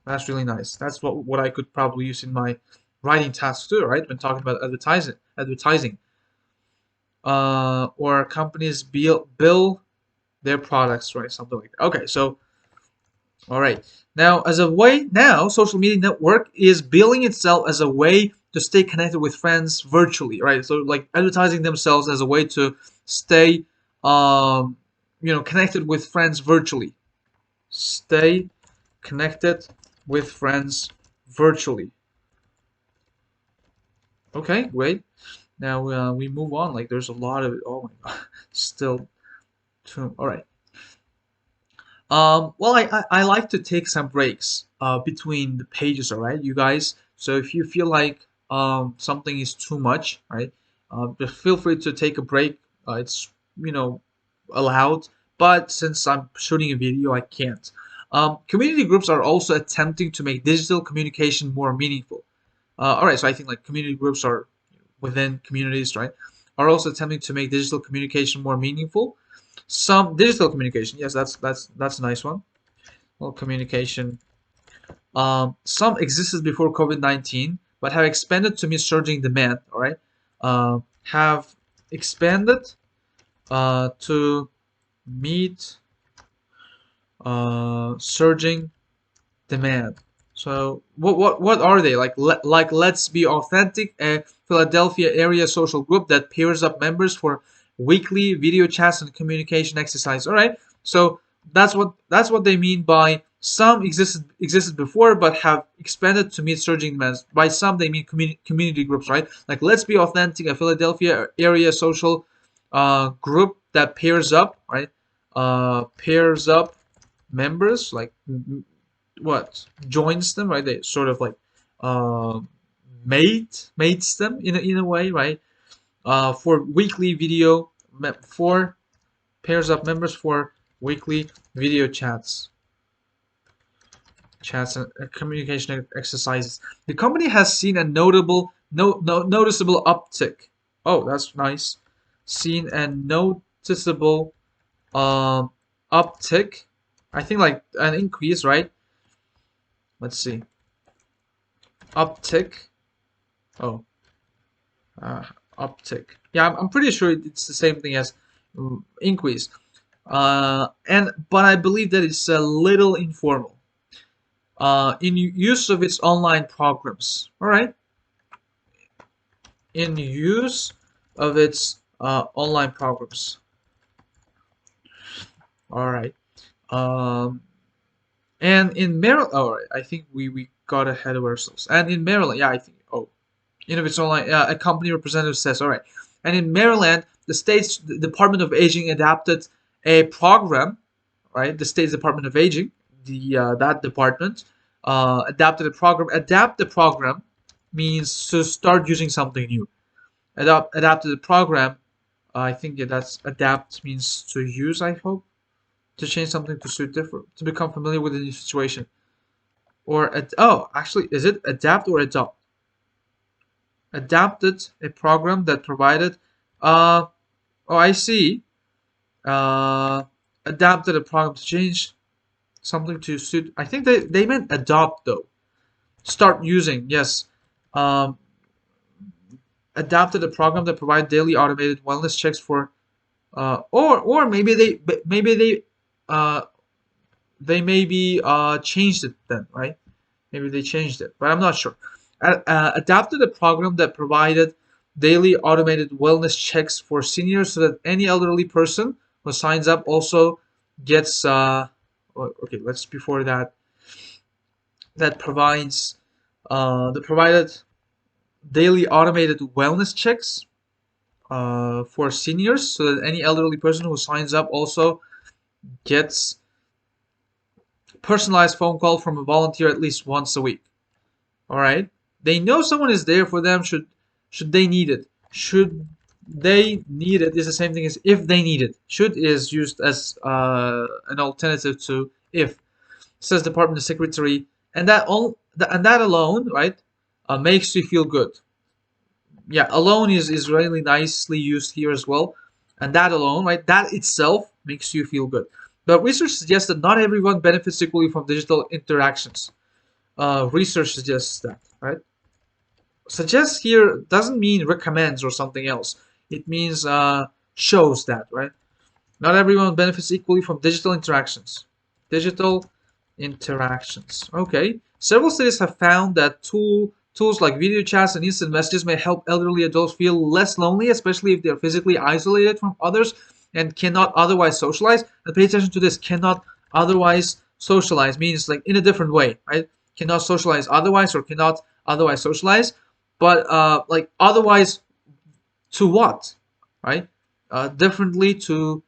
that's really nice. That's what I could probably use in my writing tasks too, right? When talking about advertising, or companies bill their products, right? Something like that. Okay, so all right. Now, as a way, now social media network is billing itself as a way to stay connected with friends virtually, right? So like advertising themselves as a way to stay, you know, connected with friends virtually. Stay connected with friends virtually. Okay, great. Now we move on. Like there's a lot of, oh my god, still too. All right. Well, I like to take some breaks between the pages, all right, you guys. So if you feel like something is too much, right, just feel free to take a break. It's, you know, allowed. But since I'm shooting a video, I can't. Community groups are also attempting to make digital communication more meaningful. All right, so I think like community groups are within communities, right, are also attempting to make digital communication more meaningful. Some digital communication, yes, that's a nice one. Well, communication. Some existed before COVID-19, but have expanded to meet surging demand. All right, have expanded to meet surging demand. So what are they like? Like Let's Be Authentic, a Philadelphia area social group that pairs up members for weekly video chats and communication exercise. All right, so that's what they mean by Some existed before but have expanded to meet surging demands. By some, they mean community groups, right? Like Let's Be Authentic, a Philadelphia area social group that pairs up, right? Pairs up members, like what joins them, right? They sort of like uh, mates them in a way, right? For weekly video, for pairs up members for weekly video chats and communication exercises. The company has seen a noticeable uptick. Oh, that's nice. Seen a noticeable uptick. I think like an increase, right? Let's see. Uptick. Oh, uh, uptick. Yeah, I'm pretty sure it's the same thing as increase. But I believe that it's a little informal. In use of its online programs. All right. In use of its online programs. All right. Um, and in Maryland, all right, I think we got ahead of ourselves. And in Maryland, yeah, I think, oh, in of its online, a company representative says, all right. And in Maryland, the state's Department of Aging adapted a program, right? The state's Department of Aging, that department, adapted a program. Adapt the program means to start using something new. Adapted the program. I think, yeah, that's adapt means to use. I hope to change something to suit different, to become familiar with a new situation. Or oh, actually, is it adapt or adopt? Adapted a program that provided. Oh, I see. Adapted a program to change something to suit. I think they meant adopt though. Start using, yes. Um, Adapted a program that provide daily automated wellness checks for, or uh, they maybe changed it then, right? Maybe they changed it, but I'm not sure. Adapted a program that provided daily automated wellness checks for seniors so that any elderly person who signs up also gets okay, let's before that provides that provided daily automated wellness checks for seniors so that any elderly person who signs up also gets personalized phone call from a volunteer at least once a week. All right, they know someone is there for them should they need it. Should they need it is the same thing as if they need it. Should is used as an alternative to if, says Department Secretary, and that alone, right, makes you feel good. Yeah, alone is really nicely used here as well, and that alone, right, that itself makes you feel good. But research suggests that not everyone benefits equally from digital interactions. Research suggests that, right? Suggests here doesn't mean recommends or something else. It means shows that, right? Not everyone benefits equally from digital interactions. Digital interactions. Okay. Several studies have found that tools like video chats and instant messages may help elderly adults feel less lonely, especially if they're physically isolated from others and cannot otherwise socialize. And pay attention to this: cannot otherwise socialize means like in a different way, right? Cannot socialize otherwise or cannot otherwise socialize, but like otherwise to what, right? Differently to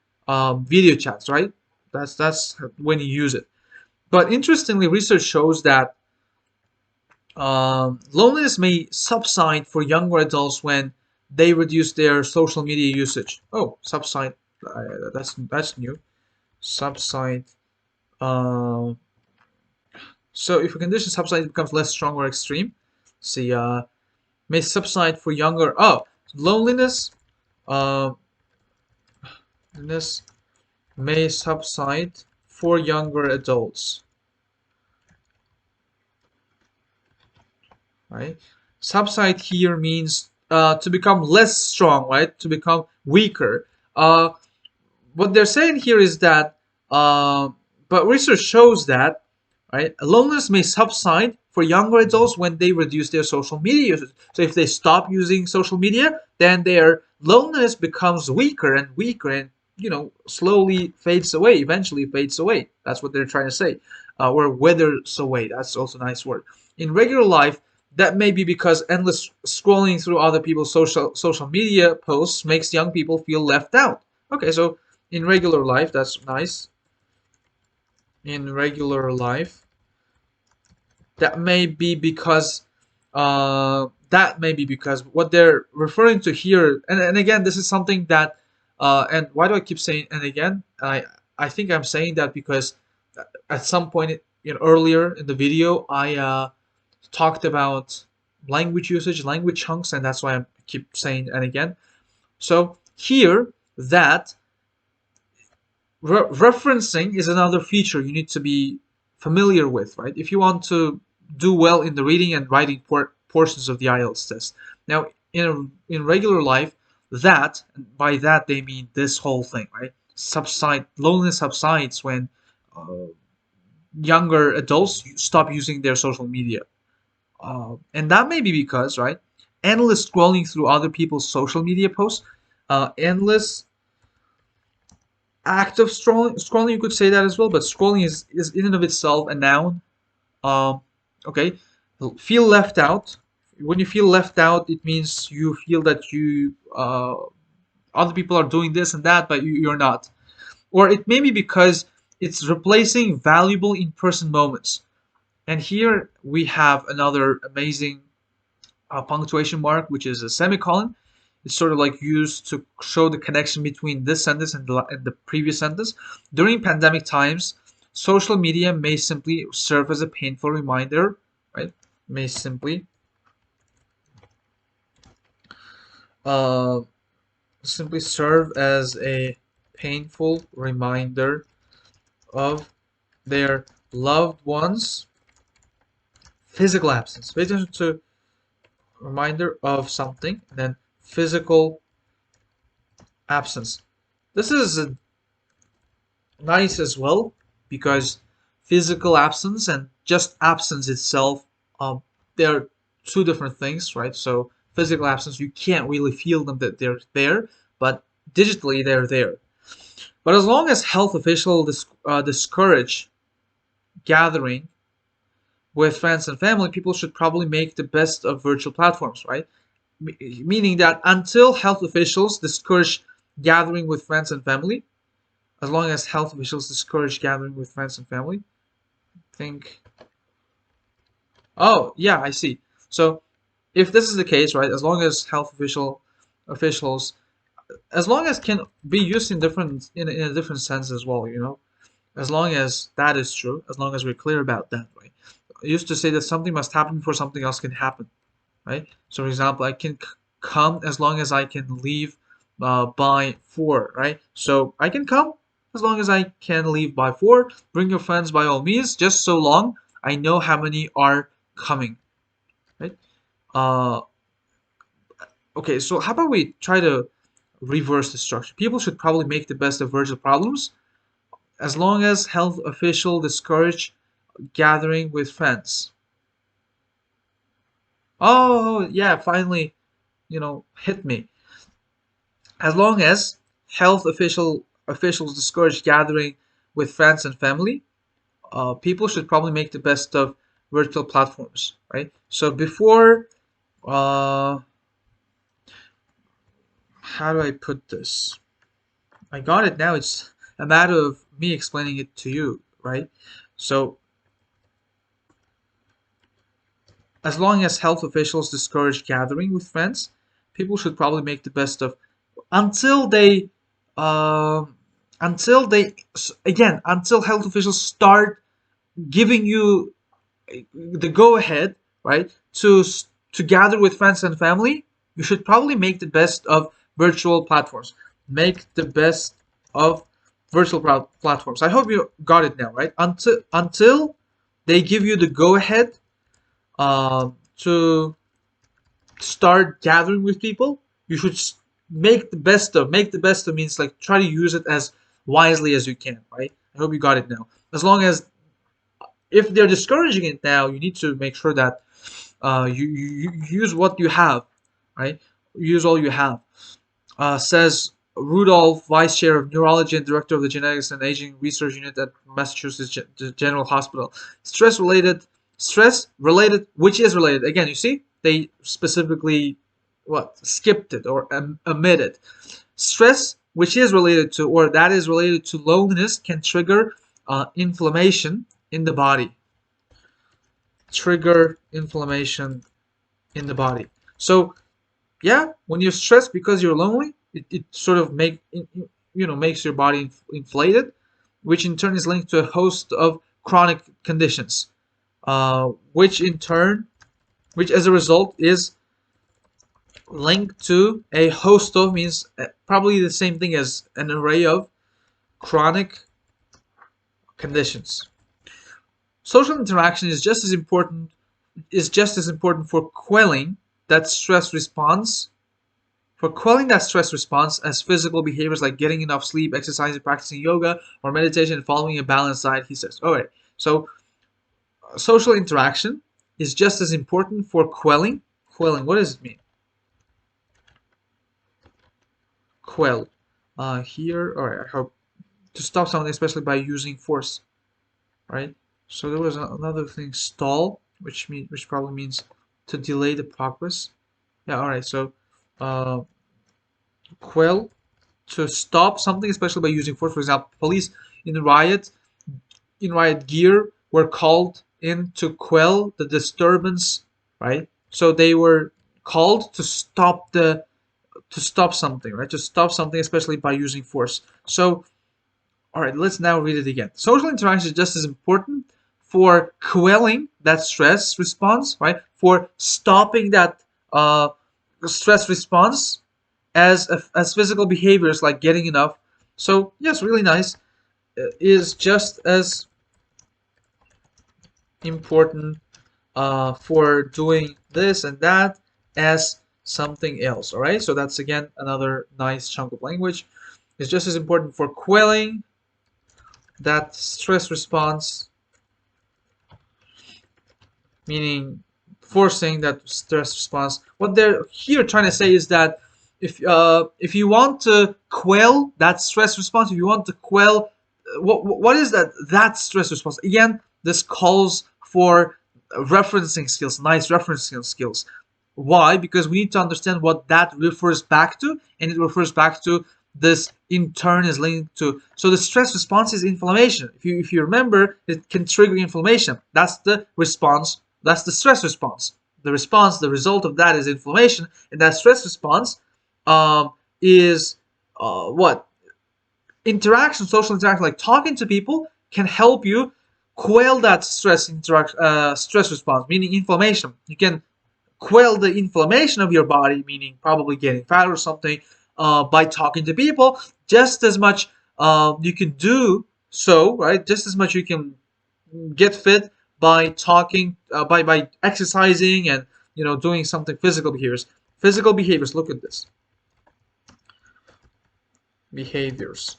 video chats, right? That's when you use it. But interestingly, research shows that loneliness may subside for younger adults when they reduce their social media usage. Oh, subside. That's new. Subside. Uh, so if a condition subsides, it becomes less strong or extreme. See, may subside for younger. Oh, loneliness. Uh, loneliness may subside for younger adults. Right? Subside here means to become less strong, right? To become weaker. What they're saying here is that, but research shows that, right, loneliness may subside for younger adults when they reduce their social media usage. So if they stop using social media, then their loneliness becomes weaker and weaker, and slowly fades away. Eventually fades away. That's what they're trying to say. or withers away. That's also a nice word. In regular life, that may be because endless scrolling through other people's social media posts makes young people feel left out. Okay, so in regular life, that's nice. In regular life, that may be because what they're referring to here, and again, this is something that and why do I keep saying and again? I think I'm saying that because at some point earlier in the video I talked about language usage, language chunks, and that's why I keep saying and again. So here, that referencing is another feature you need to be familiar with, right? If you want to do well in the reading and writing portions of the IELTS test. Now, in regular life, that, by that they mean this whole thing, right? Loneliness subsides when uh, younger adults stop using their social media. And that may be because, right, endless scrolling through other people's social media posts, endless act of scrolling, you could say that as well, but scrolling is in and of itself a noun. Um, okay, feel left out. When you feel left out, it means you feel that other people are doing this and that, but you're not. Or it may be because it's replacing valuable in-person moments. And here we have another amazing punctuation mark, which is a semicolon. It's sort of like used to show the connection between this sentence and the previous sentence. During pandemic times, social media may simply serve as a painful reminder, right? May uh, simply serve as a painful reminder of their loved ones' physical absence. Pay attention to reminder of something, and then physical absence. This is nice as well because physical absence and just absence itself, they're two different things, right? So physical absence, you can't really feel them that they're there, but digitally they're there. But as long as health officials discourage gathering with friends and family, people should probably make the best of virtual platforms, right? Meaning that until health officials discourage gathering with friends and family, as long as health officials discourage gathering with friends and family, think. Oh, yeah, I see. So, if this is the case, right? As long as officials, as long as can be used in a different sense as well, as long as that is true, as long as we're clear about that, right? I used to say that something must happen before something else can happen, right? So, for example, I can come as long as I can leave by 4, right? So I can come as long as I can leave by 4. Bring your friends by all means, just so long I know how many are coming, right? Uh, okay, so how about we try to reverse the structure? People should probably make the best of virtual problems as long as health officials discourage gathering with friends. Oh, yeah, finally, hit me. As long as officials discourage gathering with friends and family, people should probably make the best of virtual platforms, right? So before, uh, how do I put this? I got it now. It's a matter of me explaining it to you, right? So as long as health officials discourage gathering with friends, people should probably make the best of until they um until health officials start giving you the go ahead, right, to gather with friends and family. You should probably make the best of virtual platforms. Make the best of virtual platforms. I hope you got it now, right? Until they give you the go ahead to start gathering with people, you should make the best of means like try to use it as wisely as you can, right? I hope you got it now. As long as if they're discouraging it now, you need to make sure that you use what you have, right? Use all you have. Says Rudolph, vice chair of neurology and director of the genetics and aging research unit at Massachusetts General Hospital. Stress related, which is related. Again, you see, they specifically skipped it or omitted. Stress, which is related to, or that is related to loneliness, can trigger inflammation in the body. Trigger inflammation in the body. So yeah, when you're stressed because you're lonely, it sort of makes your body inflated, which in turn is linked to a host of chronic conditions, which as a result is linked to a host of, means probably the same thing as an array of chronic conditions. Social interaction is just as important for quelling that stress response as physical behaviors like getting enough sleep, exercising, practicing yoga or meditation, and following a balanced diet, he says. All right, so social interaction is just as important for quelling. Quelling, what does it mean? Quell. Here, all right, I hope to stop something, especially by using force, right? So there was another thing, stall, which probably means to delay the progress. Yeah, all right. So, quell, to stop something, especially by using force. For example, police in riot gear were called in to quell the disturbance, right? So they were called to stop something, right? To stop something, especially by using force. So, all right, let's now read it again. Social interaction is just as important for quelling that stress response, right? For stopping that stress response as physical behaviors like getting enough. So yes, really nice. Is just as important for doing this and that as something else. All right. So that's again another nice chunk of language. It's just as important for quelling that stress response, meaning forcing that stress response. What they're here trying to say is that if you want to quell that stress response, if you want to quell what is that stress response? Again, this calls for referencing skills, nice referencing skills. Why? Because we need to understand what that refers back to, and it refers back to this in turn is linked to. So the stress response is inflammation. If you remember, it can trigger inflammation. That's the response. That's the stress response. The result of that is inflammation, and that stress response is what? Interaction, social interaction, like talking to people, can help you quell that stress response, meaning inflammation. You can quell the inflammation of your body, meaning probably getting fat or something, by talking to people. Just as much you can do so, right? Just as much you can get fit by talking, by exercising, and doing something physical behaviors. Physical behaviors. Look at this. Behaviors.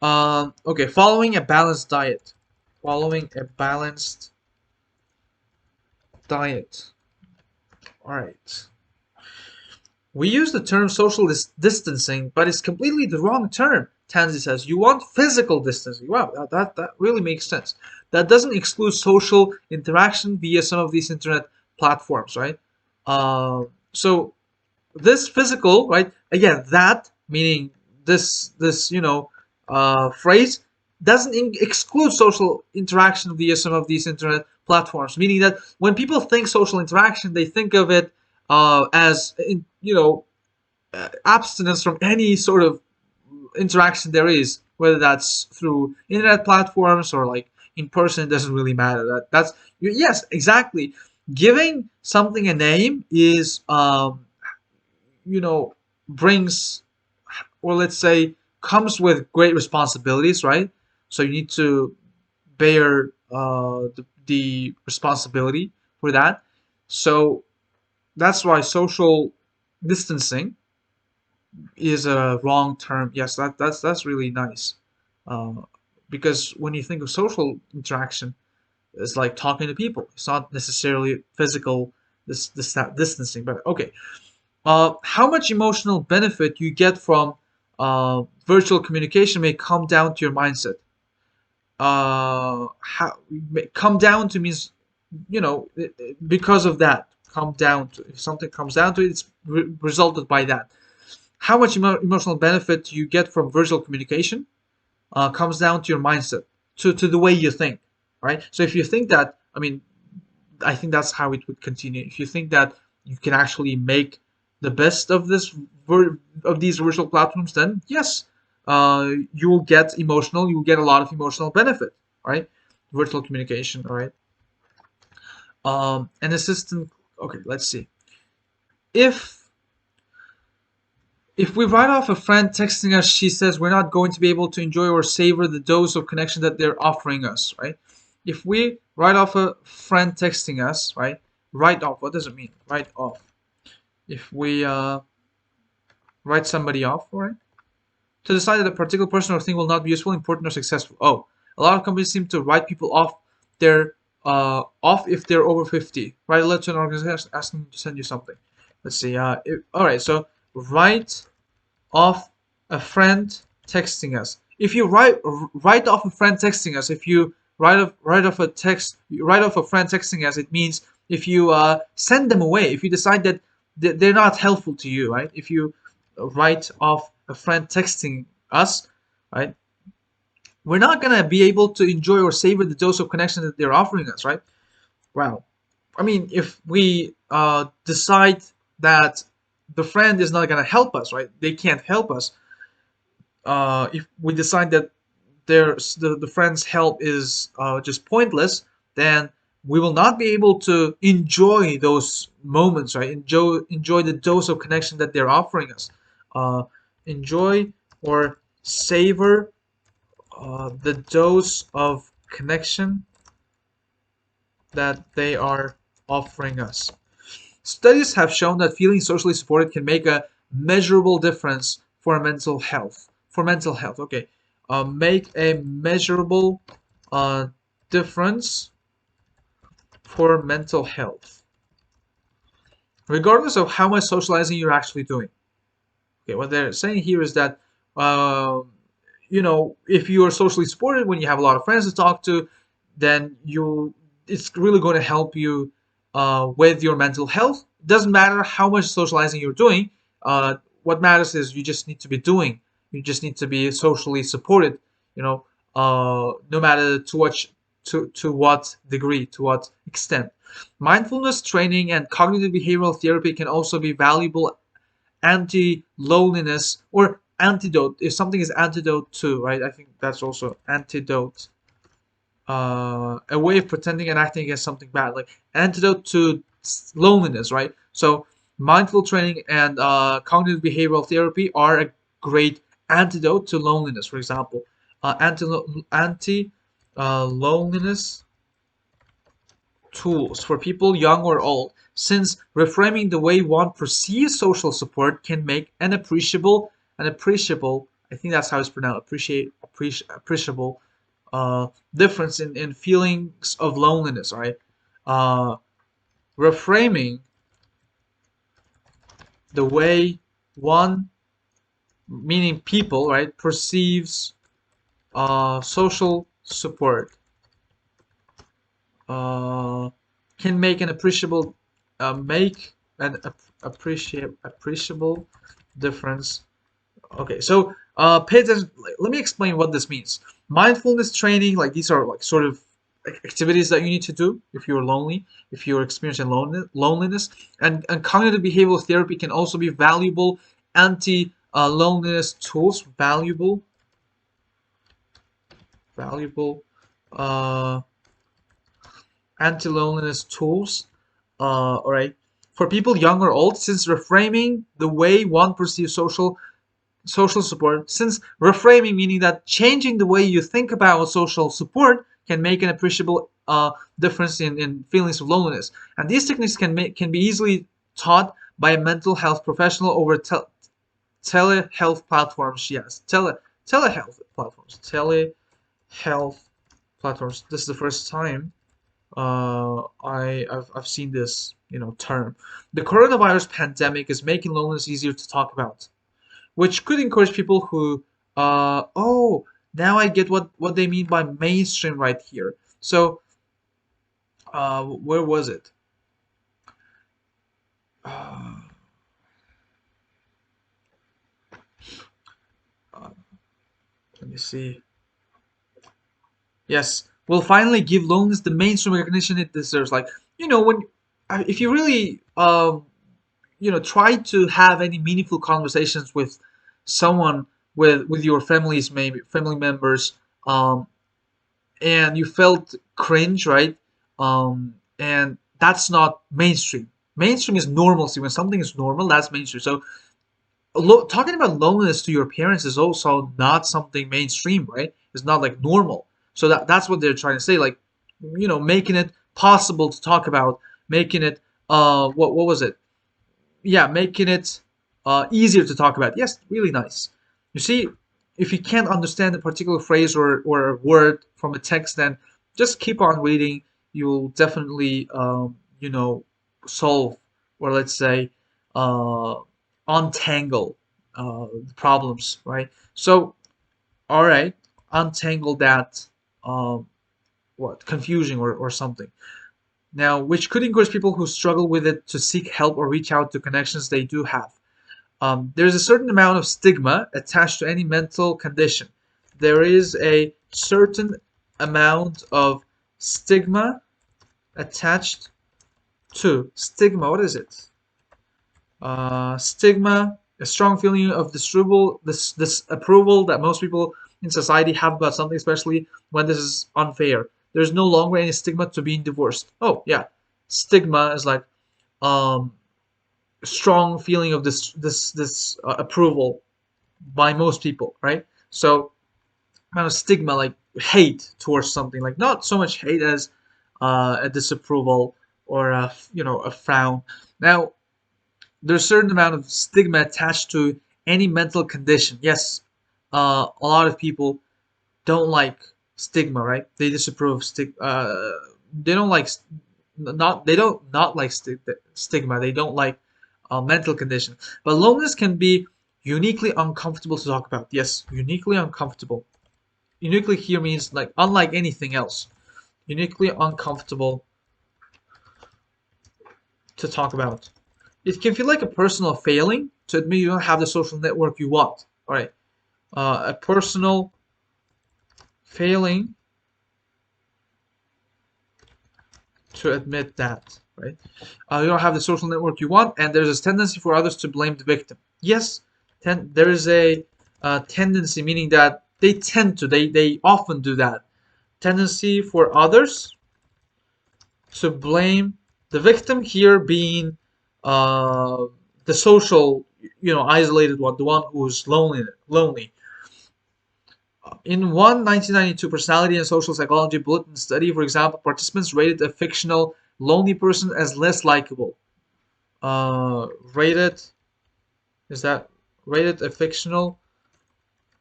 Okay, following a balanced diet. Following a balanced diet. All right. We use the term social distancing, but it's completely the wrong term. Tansy says, you want physical distancing. Wow, that really makes sense. That doesn't exclude social interaction via some of these internet platforms, right? So this physical, right? Again, that meaning this phrase doesn't exclude social interaction via some of these internet platforms. Meaning that when people think social interaction, they think of it as abstinence from any sort of interaction there is, whether that's through internet platforms or like in person. It doesn't really matter. That's yes, exactly. Giving something a name is brings, or let's say comes with great responsibilities, right? So you need to bear the responsibility for that. So that's why social distancing is a wrong term. Yes, that's really nice, uh, because when you think of social interaction, it's like talking to people. It's not necessarily physical distancing. But okay, How much emotional benefit you get from virtual communication may come down to your mindset. How come down to means, because of that, come down to, if something comes down to it, it's resulted by that. How much emotional benefit you get from virtual communication comes down to your mindset, to the way you think, right? So if you think that, I think that's how it would continue. If you think that you can actually make the best of of these virtual platforms, then yes, you will get emotional. You will get a lot of emotional benefit, right? Virtual communication, all right. An assistant. Okay, let's see. If if we write off a friend texting us, she says we're not going to be able to enjoy or savor the dose of connection that they're offering us, right? If we write off a friend texting us, right? Write off. What does it mean? Write off. If we write somebody off, right? To decide that a particular person or thing will not be useful, important, or successful. Oh, a lot of companies seem to write people off their off if they're over 50. Write a letter to an organization asking to send you something. Let's see. All right. So write off a friend texting us. If you write off a friend texting us, if you write off a text, write off a friend texting us, it means if you send them away, if you decide that they're not helpful to you, right? If you write off a friend texting us, right? We're not gonna be able to enjoy or savor the dose of connection that they're offering us, right? Wow. If we decide that the friend is not gonna help us, right? They can't help us. If we decide that the friend's help is just pointless, then we will not be able to enjoy those moments, right? Enjoy the dose of connection that they're offering us. Uh, Enjoy or savor the dose of connection that they are offering us. Studies have shown that feeling socially supported can make a measurable difference for mental health. For mental health, okay. Make a measurable difference for mental health, regardless of how much socializing you're actually doing. Okay, what they're saying here is that, uh, if you are socially supported, when you have a lot of friends to talk to, then it's really going to help you with your mental health. It doesn't matter how much socializing you're doing. What matters is you just need to be doing. You just need to be socially supported. No matter to what degree, to what extent. Mindfulness training and cognitive behavioral therapy can also be valuable anti-loneliness or antidote. If something is antidote to, right, I think that's also antidote, a way of pretending and acting against something bad, like antidote to loneliness, right? So mindful training and cognitive behavioral therapy are a great antidote to loneliness. For example, anti loneliness tools for people young or old, since reframing the way one perceives social support can make an appreciable, I think that's how it's pronounced, appreciable difference in feelings of loneliness, right? Uh, Reframing the way one, meaning people, right, perceives social support uh, can make an appreciable difference. Okay, so pay attention. Let me explain what this means. Mindfulness training, like these are like sort of activities that you need to do if you're lonely, if you're experiencing loneliness, and cognitive behavioral therapy can also be valuable anti loneliness tools. Valuable uh, anti-loneliness tools. All right, for people young or old, since reframing the way one perceives social support, since reframing meaning that changing the way you think about social support can make an appreciable difference in feelings of loneliness, and these techniques can be easily taught by a mental health professional over telehealth platforms. Yes, telehealth platforms. Telehealth platforms. This is the first time I've seen this term. The coronavirus pandemic is making loneliness easier to talk about, which could encourage people who oh, now I get what they mean by mainstream right here. So where was it? Uh, uh, Let me see. Yes, we'll finally give loneliness the mainstream recognition it deserves. Like, when if you really try to have any meaningful conversations with someone, with your families, maybe family members, and you felt cringe, right? And that's not mainstream. Mainstream is normalcy. When something is normal, that's mainstream. So talking about loneliness to your parents is also not something mainstream, right? It's not like normal. So that's what they're trying to say, like, making it possible to talk about, making it what was it? Yeah, making it easier to talk about. Yes, really nice. You see, if you can't understand a particular phrase or a word from a text, then just keep on reading. You'll definitely solve, or let's say uh, untangle the problems, right? So, all right, untangle that what confusion or something. Now, which could encourage people who struggle with it to seek help or reach out to connections they do have. There's a certain amount of stigma attached to any mental condition. There is a certain amount of stigma attached to stigma. What is it? Stigma, a strong feeling of disapproval that most people in society have about something, especially when this is unfair. There's no longer any stigma to being divorced. Oh yeah, stigma is like um, strong feeling of this approval by most people, right? So kind of stigma, like hate towards something, like not so much hate as a disapproval or a frown. Now there's a certain amount of stigma attached to any mental condition. Yes, a lot of people don't like stigma, right? They disapprove of they don't like they don't not like stigma. They don't like mental condition. But loneliness can be uniquely uncomfortable to talk about. Yes, uniquely uncomfortable. Uniquely here means like unlike anything else. Uniquely uncomfortable to talk about. It can feel like a personal failing to admit you don't have the social network you want. All right, a personal failing to admit that, right? You don't have the social network you want, and there's a tendency for others to blame the victim. Yes, there is a tendency, meaning that they often do that. Tendency for others to blame the victim here being uh, the social, isolated one, the one who's lonely. In one 1992 personality and social psychology bulletin study, for example, participants rated a fictional lonely person as less likable. Rated, is that rated a fictional,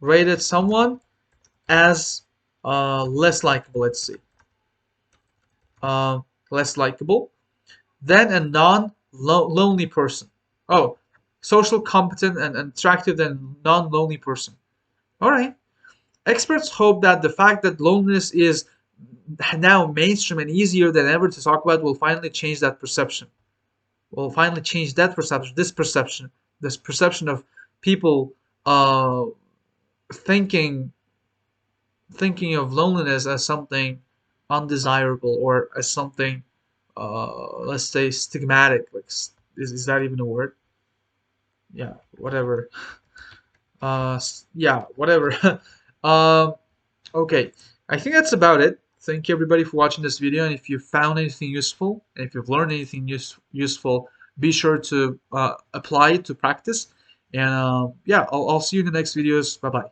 rated someone as less likable, let's see. Uh, Less likable than a non-lonely person. Oh, social, competent, and attractive than non-lonely person. All right. Experts hope that the fact that loneliness is now mainstream and easier than ever to talk about will finally change that perception. Will finally change that perception, this perception of people uh, thinking thinking of loneliness as something undesirable or as something, let's say, stigmatic. Like, is that even a word? Yeah, whatever. Yeah, whatever. um, Okay, I think that's about it. Thank you everybody for watching this video, and if you found anything useful, and if you've learned anything useful, be sure to apply it to practice. And yeah, I'll see you in the next videos. Bye bye.